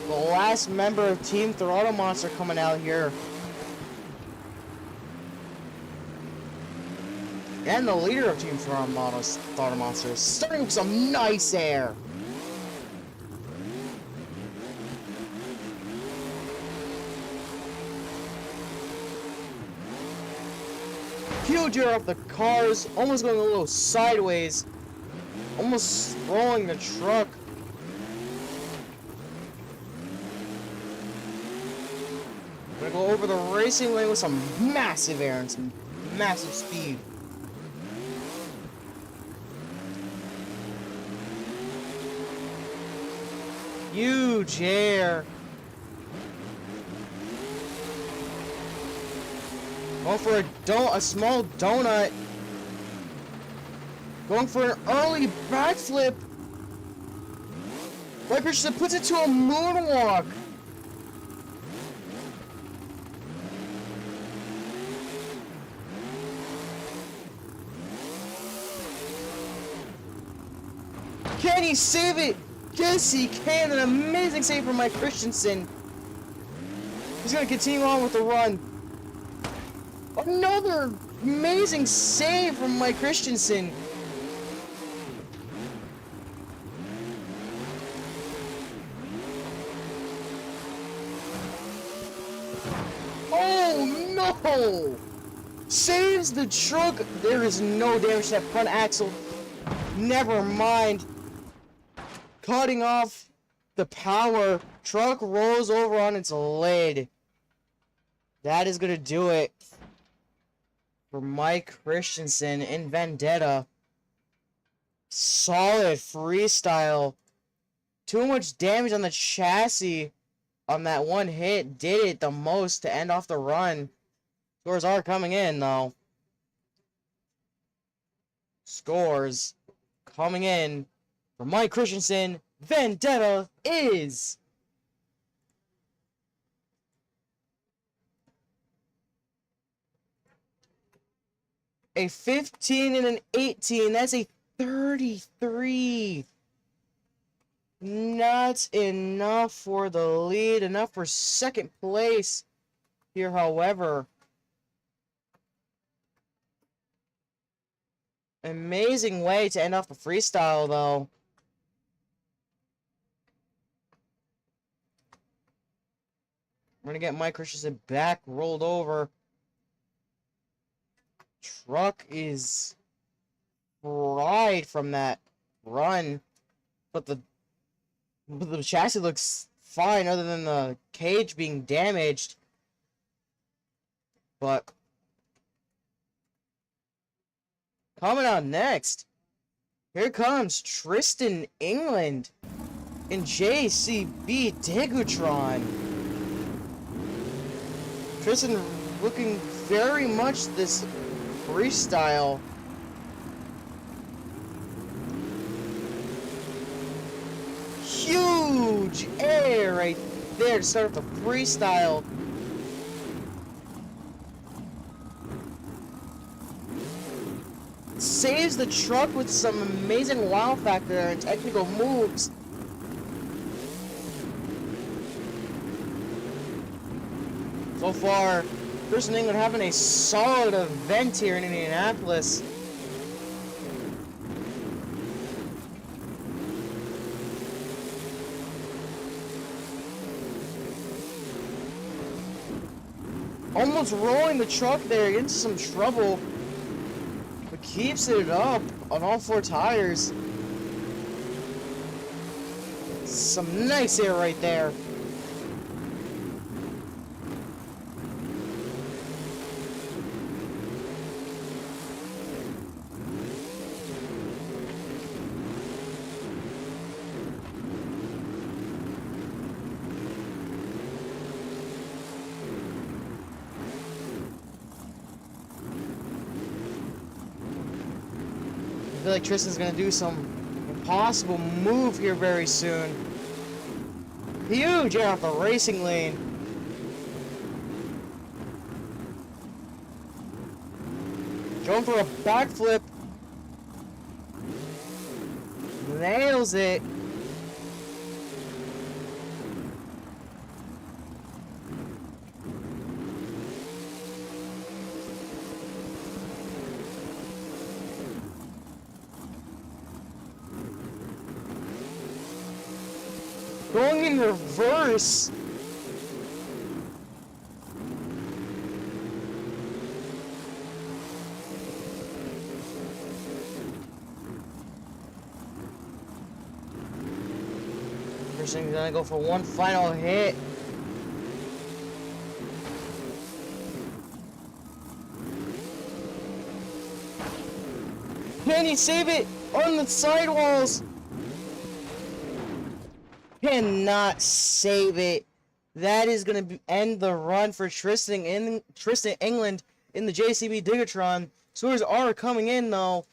The last member of Team Throttle Monster coming out here. And the leader of Team Throttle Monster, starting with some nice air. Huge air off the cars, almost going a little sideways, almost rolling the truck. Gonna go over the racing lane with some massive air and some massive speed. Huge air. Going for a small donut. Going for an early backflip. Mike Christensen puts it to a moonwalk. Can he save it? Yes, he can. An amazing save from Mike Christensen. He's going to continue on with the run. Another amazing save from Mike Christensen. Oh no! Saves the truck. There is no damage to that front axle. Never mind. Cutting off the power. Truck rolls over on its lid. That is going to do it for Mike Christensen in Vendetta. Solid freestyle. Too much damage on the chassis on that one hit. Did it the most to end off the run. Scores are coming in, though. Scores coming in for Mike Christensen. Vendetta is a 15 and an 18. That's a 33. Not enough for the lead. Enough for second place here, however. Amazing way to end off the freestyle, though. We're going to get Mike Christensen back, rolled over. Truck is fried from that run, but the chassis looks fine other than the cage being damaged. But coming out next, here comes Tristan England in JCB Digatron. Tristan looking very much this freestyle. Huge air right there to start off the freestyle. saves the truck with some amazing wow factor and technical moves. So far, Christensen England having a solid event here in Indianapolis. Almost rolling the truck there into some trouble, but keeps it up on all four tires. Some nice air right there. I feel like Tristan's gonna do some impossible move here very soon. Huge air off the racing lane. Going for a backflip. Nails it. Going in reverse. Tristan's gonna go for one final hit. Can he save it on the sidewalls? Cannot save it. That is going to end the run for Tristan England in the JCB Digatron. Scores are coming in though.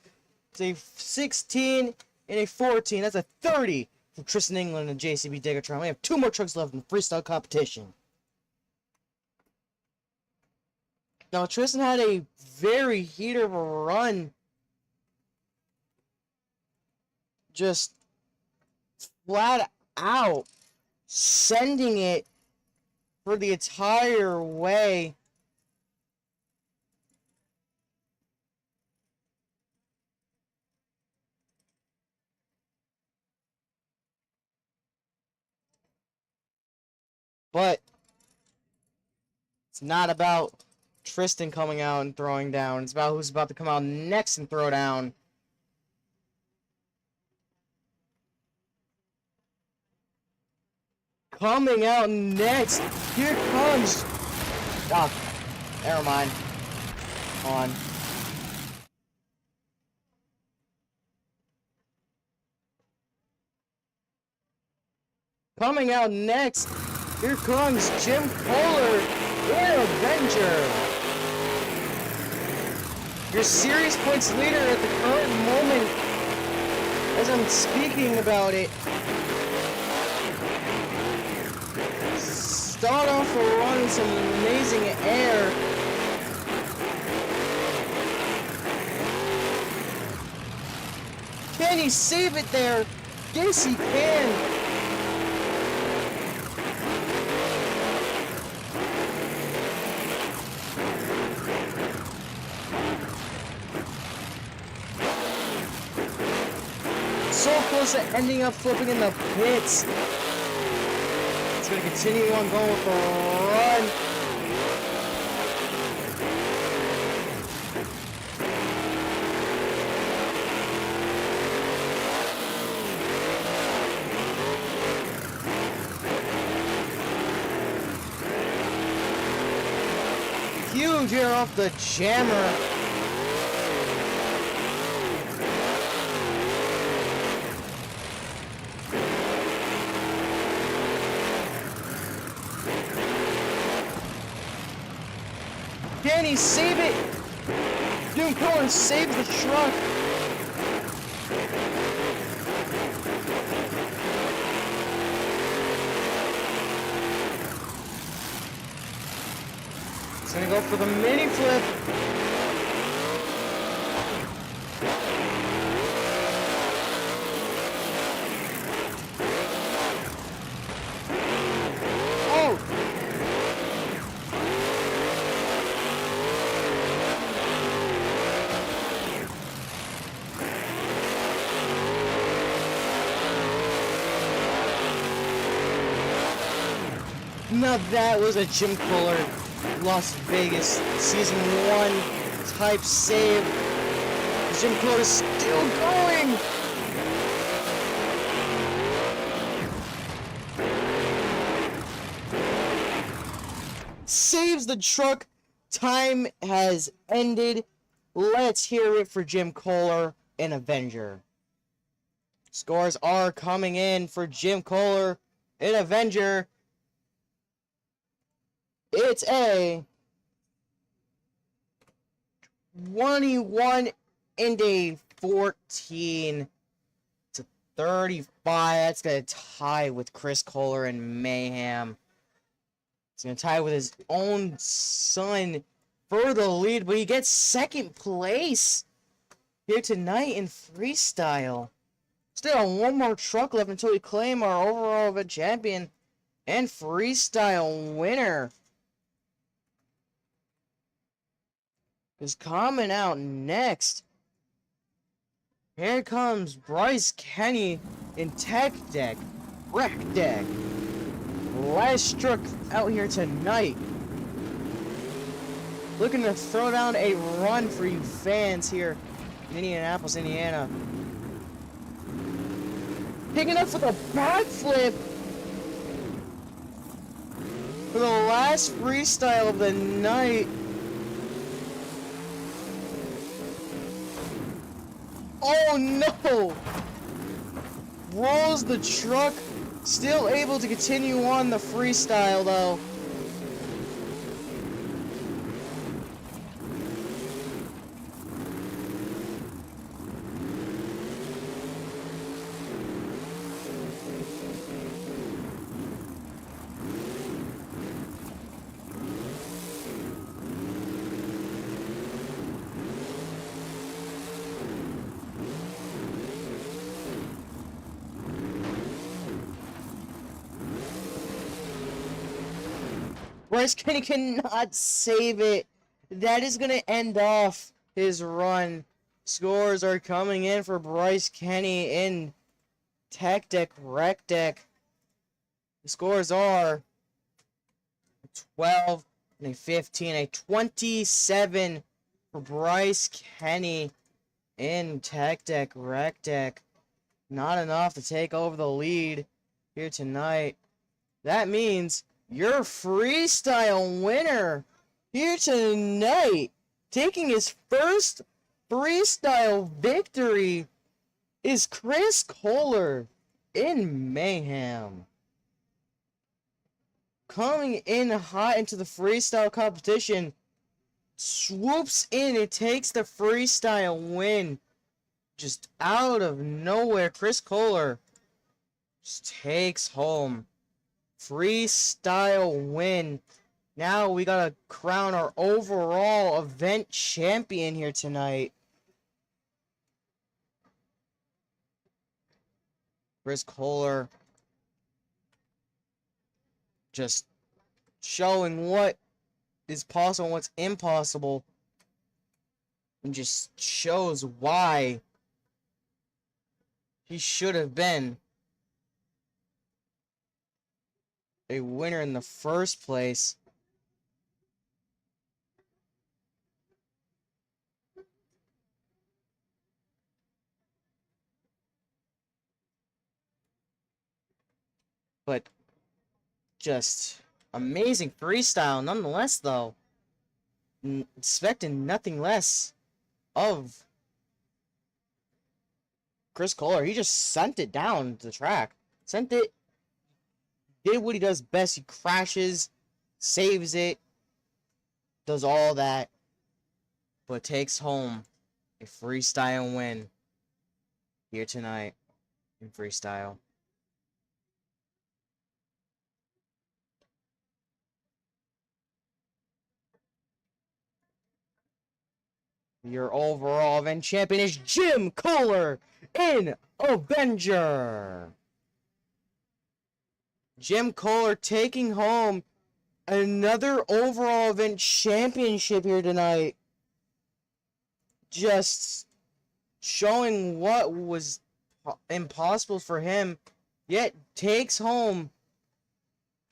It's a 16 and a 14. That's a 30 for Tristan England in the JCB Digatron. We have two more trucks left in the freestyle competition. Now Tristan had a very heater of a run. Just flat out sending it for the entire way. But it's not about Tristan coming out and throwing down. It's about who's about to come out next and throw down. Coming out next, here comes... Ah, never mind. On. Coming out next, here comes Jim Koehler in Avenger. Your series points leader at the current moment, as I'm speaking about it. Start off a run with some amazing air. Can he save it there? Yes, he can. So close to ending up flipping in the pits. It's going to continue on going with the run. Huge air off the jammer. Can he save it? Doom Koehler saves the truck. He's gonna go for the mini flip. Now that was a Jim Koehler Las Vegas Season 1 type save. Jim Koehler is still going. Saves the truck. Time has ended. Let's hear it for Jim Koehler and Avenger. Scores are coming in for Jim Koehler and Avenger. It's a 21 and a 14 to 35. That's going to tie with Chris Koehler and Mayhem. He's going to tie with his own son for the lead, but he gets second place here tonight in freestyle. Still one more truck left until we claim our overall event champion and freestyle winner. Is coming out next. Here comes Bryce Kenny in Tech Deck, Wreck Deck. Last truck out here tonight. Looking to throw down a run for you fans here in Indianapolis, Indiana. Picking up for the backflip for the last freestyle of the night. Oh no! Rolls the truck. Still able to continue on the freestyle though. Bryce Kenny cannot save it. That is going to end off his run. Scores are coming in for Bryce Kenny in Tech Deck, Wreck Deck. The scores are 12 and a 15, a 27 for Bryce Kenny in Tech Deck, Wreck Deck. Not enough to take over the lead here tonight. That means your freestyle winner here tonight, taking his first freestyle victory, is Chris Koehler in Mayhem. Coming in hot into the freestyle competition, swoops in and takes the freestyle win. Just out of nowhere, Chris Koehler just takes home freestyle win. Now we gotta crown our overall event champion here tonight. Chris Koehler just showing what is possible and what's impossible, and just shows why he should have been a winner in the first place. But just amazing freestyle nonetheless, though. Expecting nothing less of Chris Koehler. He just sent it down the track. Sent it. Did what he does best. He crashes, saves it, does all that, but takes home a freestyle win here tonight in freestyle. Your overall event champion is Jim Koehler in Avenger. Jim Koehler taking home another overall event championship here tonight. Just showing what was impossible for him, yet takes home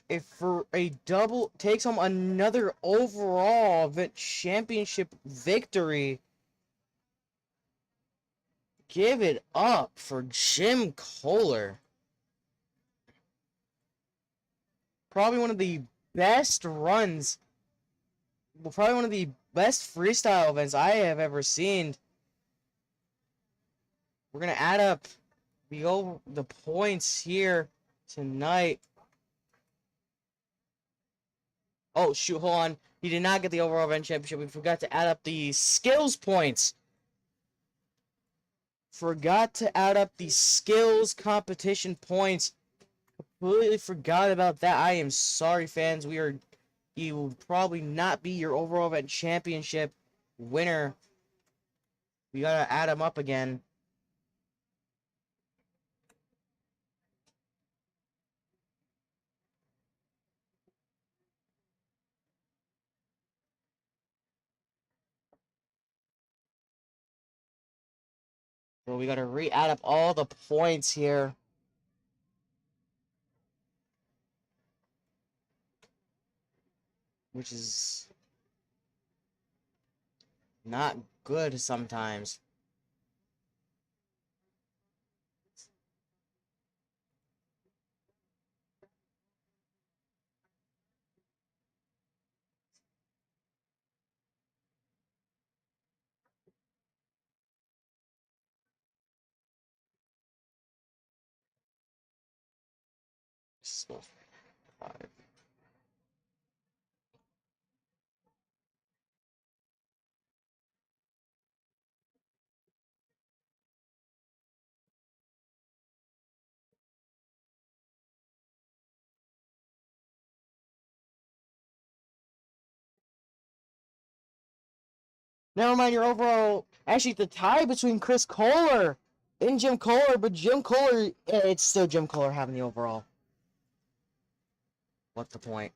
if for a double takes home another overall event championship victory. Give it up for Jim Koehler. Probably one of the best runs, probably one of the best freestyle events I have ever seen. We're gonna add up the points here tonight. Oh shoot, hold on. He did not get the overall event championship. We forgot to add up the skills points. Forgot to add up the skills competition points. Completely forgot about that. I am sorry, fans. You will probably not be your overall event championship winner. We gotta add them up again. So we gotta re-add up all the points here. Which is not good sometimes. So, 5. Never mind your overall. Actually, the tie between Chris Koehler and Jim Koehler, but Jim Koehler, it's still Jim Koehler having the overall. What's the point?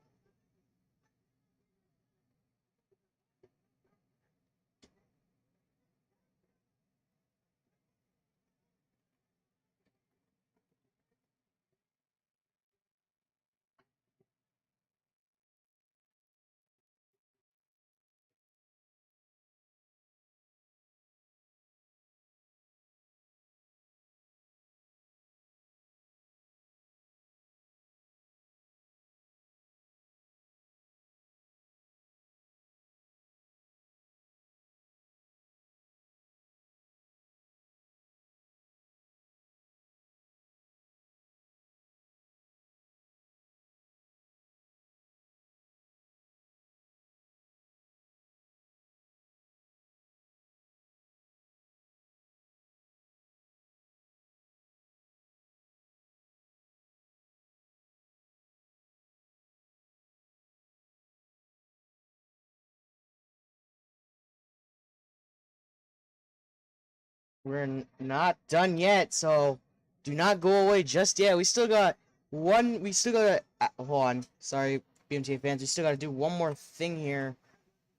We're not done yet, so do not go away just yet. We still got one. We still got to hold on. Sorry, BMTA fans. We still got to do one more thing here.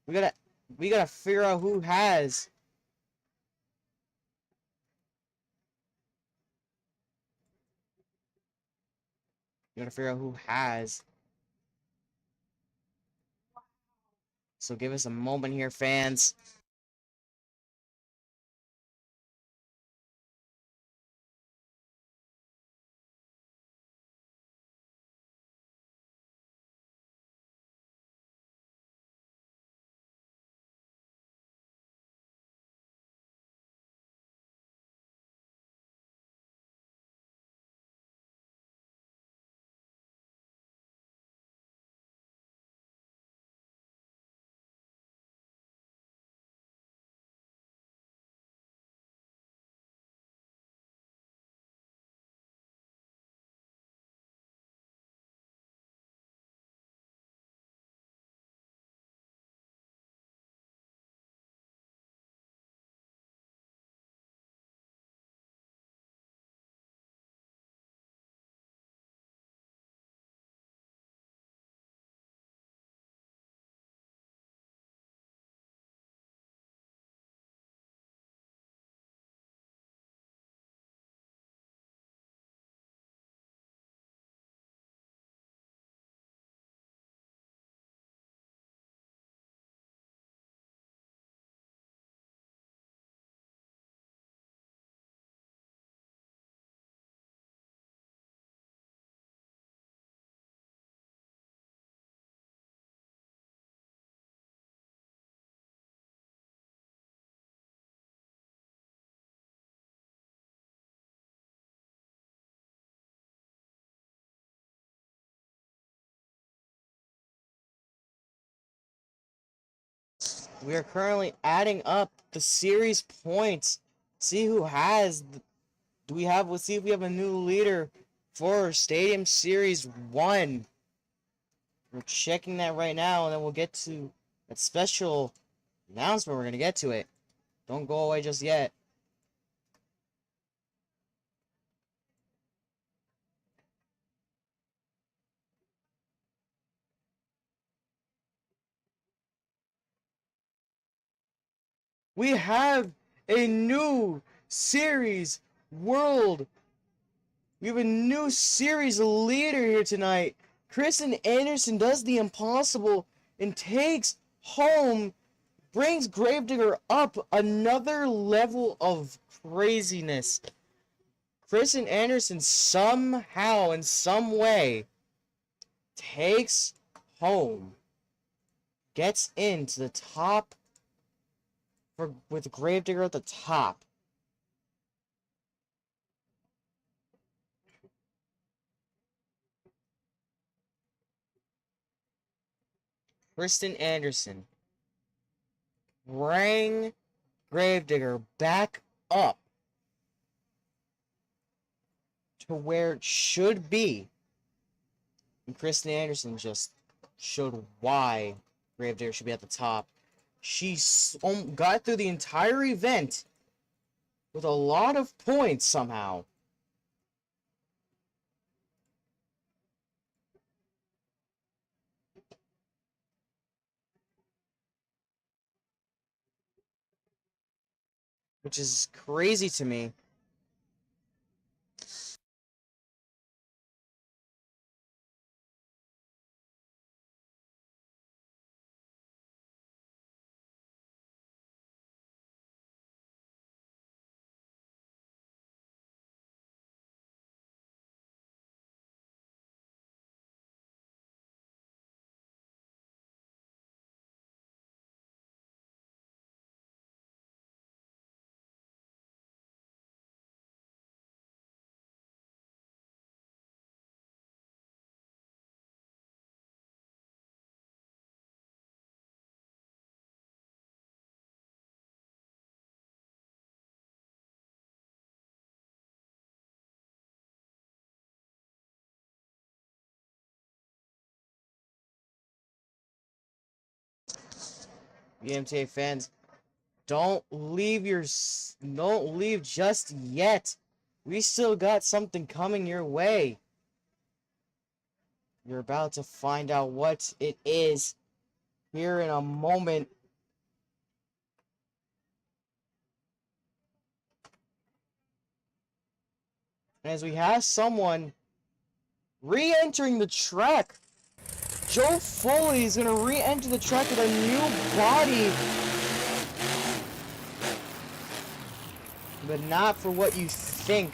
We gotta figure out who has. We gotta figure out who has. So give us a moment here, fans. We are currently adding up the series points. See who has. We'll see if we have a new leader for Stadium Series 1. We're checking that right now, and then we'll get to that special announcement. We're going to get to it. Don't go away just yet. We have a new series world. We have a new series leader here tonight. Kristen Anderson does the impossible and takes home, brings Gravedigger up another level of craziness. Kristen Anderson somehow, in some way, takes home, gets into the top with Gravedigger at the top. Kristen Anderson bring Gravedigger back up to where it should be. And Kristen Anderson just showed why Gravedigger should be at the top. She got through the entire event with a lot of points somehow. Which is crazy to me. BMTA fans, don't leave just yet. We still got something coming your way. You're about to find out what it is here in a moment. As we have someone re-entering the track. Joe Foley is going to re-enter the track with a new body. But not for what you think.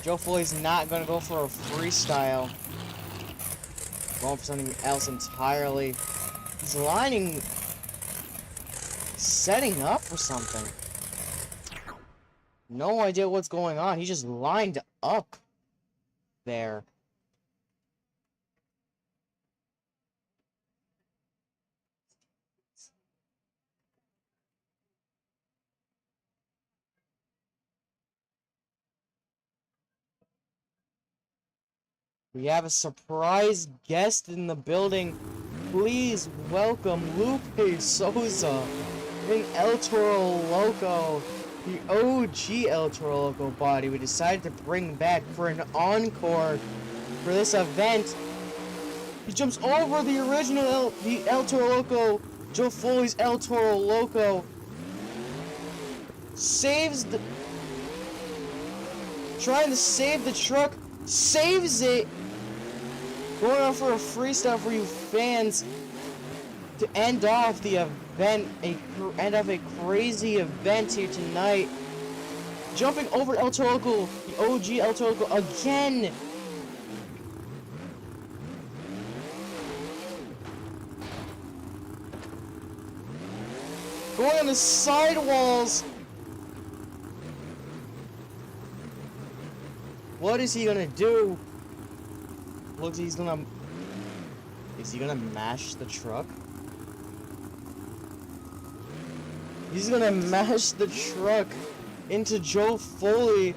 Joe Foley's not going to go for a freestyle. Going for something else entirely. He's setting up for something. No idea what's going on. He just lined up there. We have a surprise guest in the building. Please welcome Lupe Souza in El Toro Loco, the OG El Toro Loco body we decided to bring back for an encore for this event. He jumps over the original El Toro Loco, Joe Foley's El Toro Loco, trying to save the truck, saves it. Going on for a freestyle for you fans to end off the event, end off a crazy event here tonight. Jumping over El Toro Loco, the OG El Toro Loco again. Going on the sidewalls. What is he gonna do? Looks like is he gonna mash the truck? He's gonna mash the truck into Joe Foley.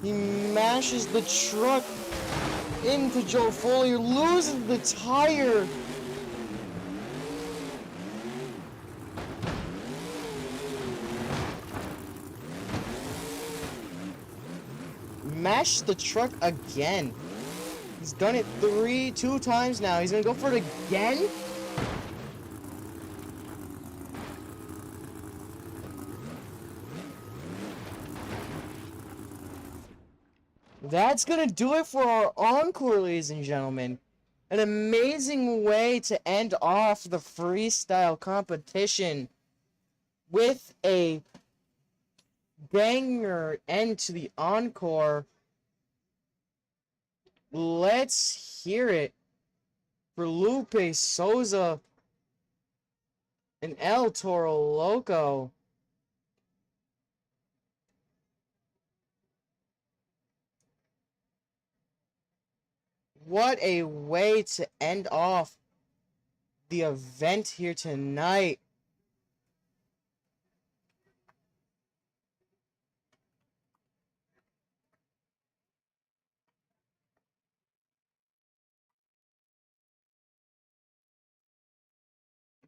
He mashes the truck into Joe Foley, loses the tire. Mashed the truck again. He's done it two times now. He's gonna go for it again? That's gonna do it for our encore, ladies and gentlemen. An amazing way to end off the freestyle competition with a banger end to the encore. Let's hear it for Lupe Souza and El Toro Loco. What a way to end off the event here tonight.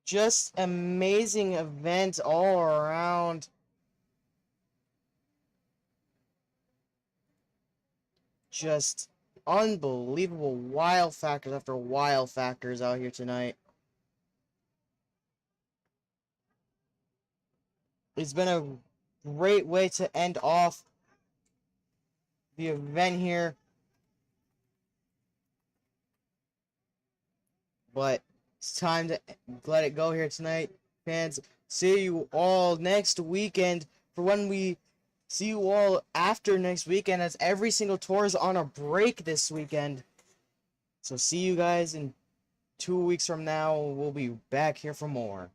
Just amazing event all around. Just unbelievable wild factors after wild factors out here tonight. It's been a great way to end off the event here. But it's time to let it go here tonight, fans. See you all next weekend for when we see you all after next weekend, as every single tour is on a break this weekend. So see you guys in 2 weeks from now. We'll be back here for more.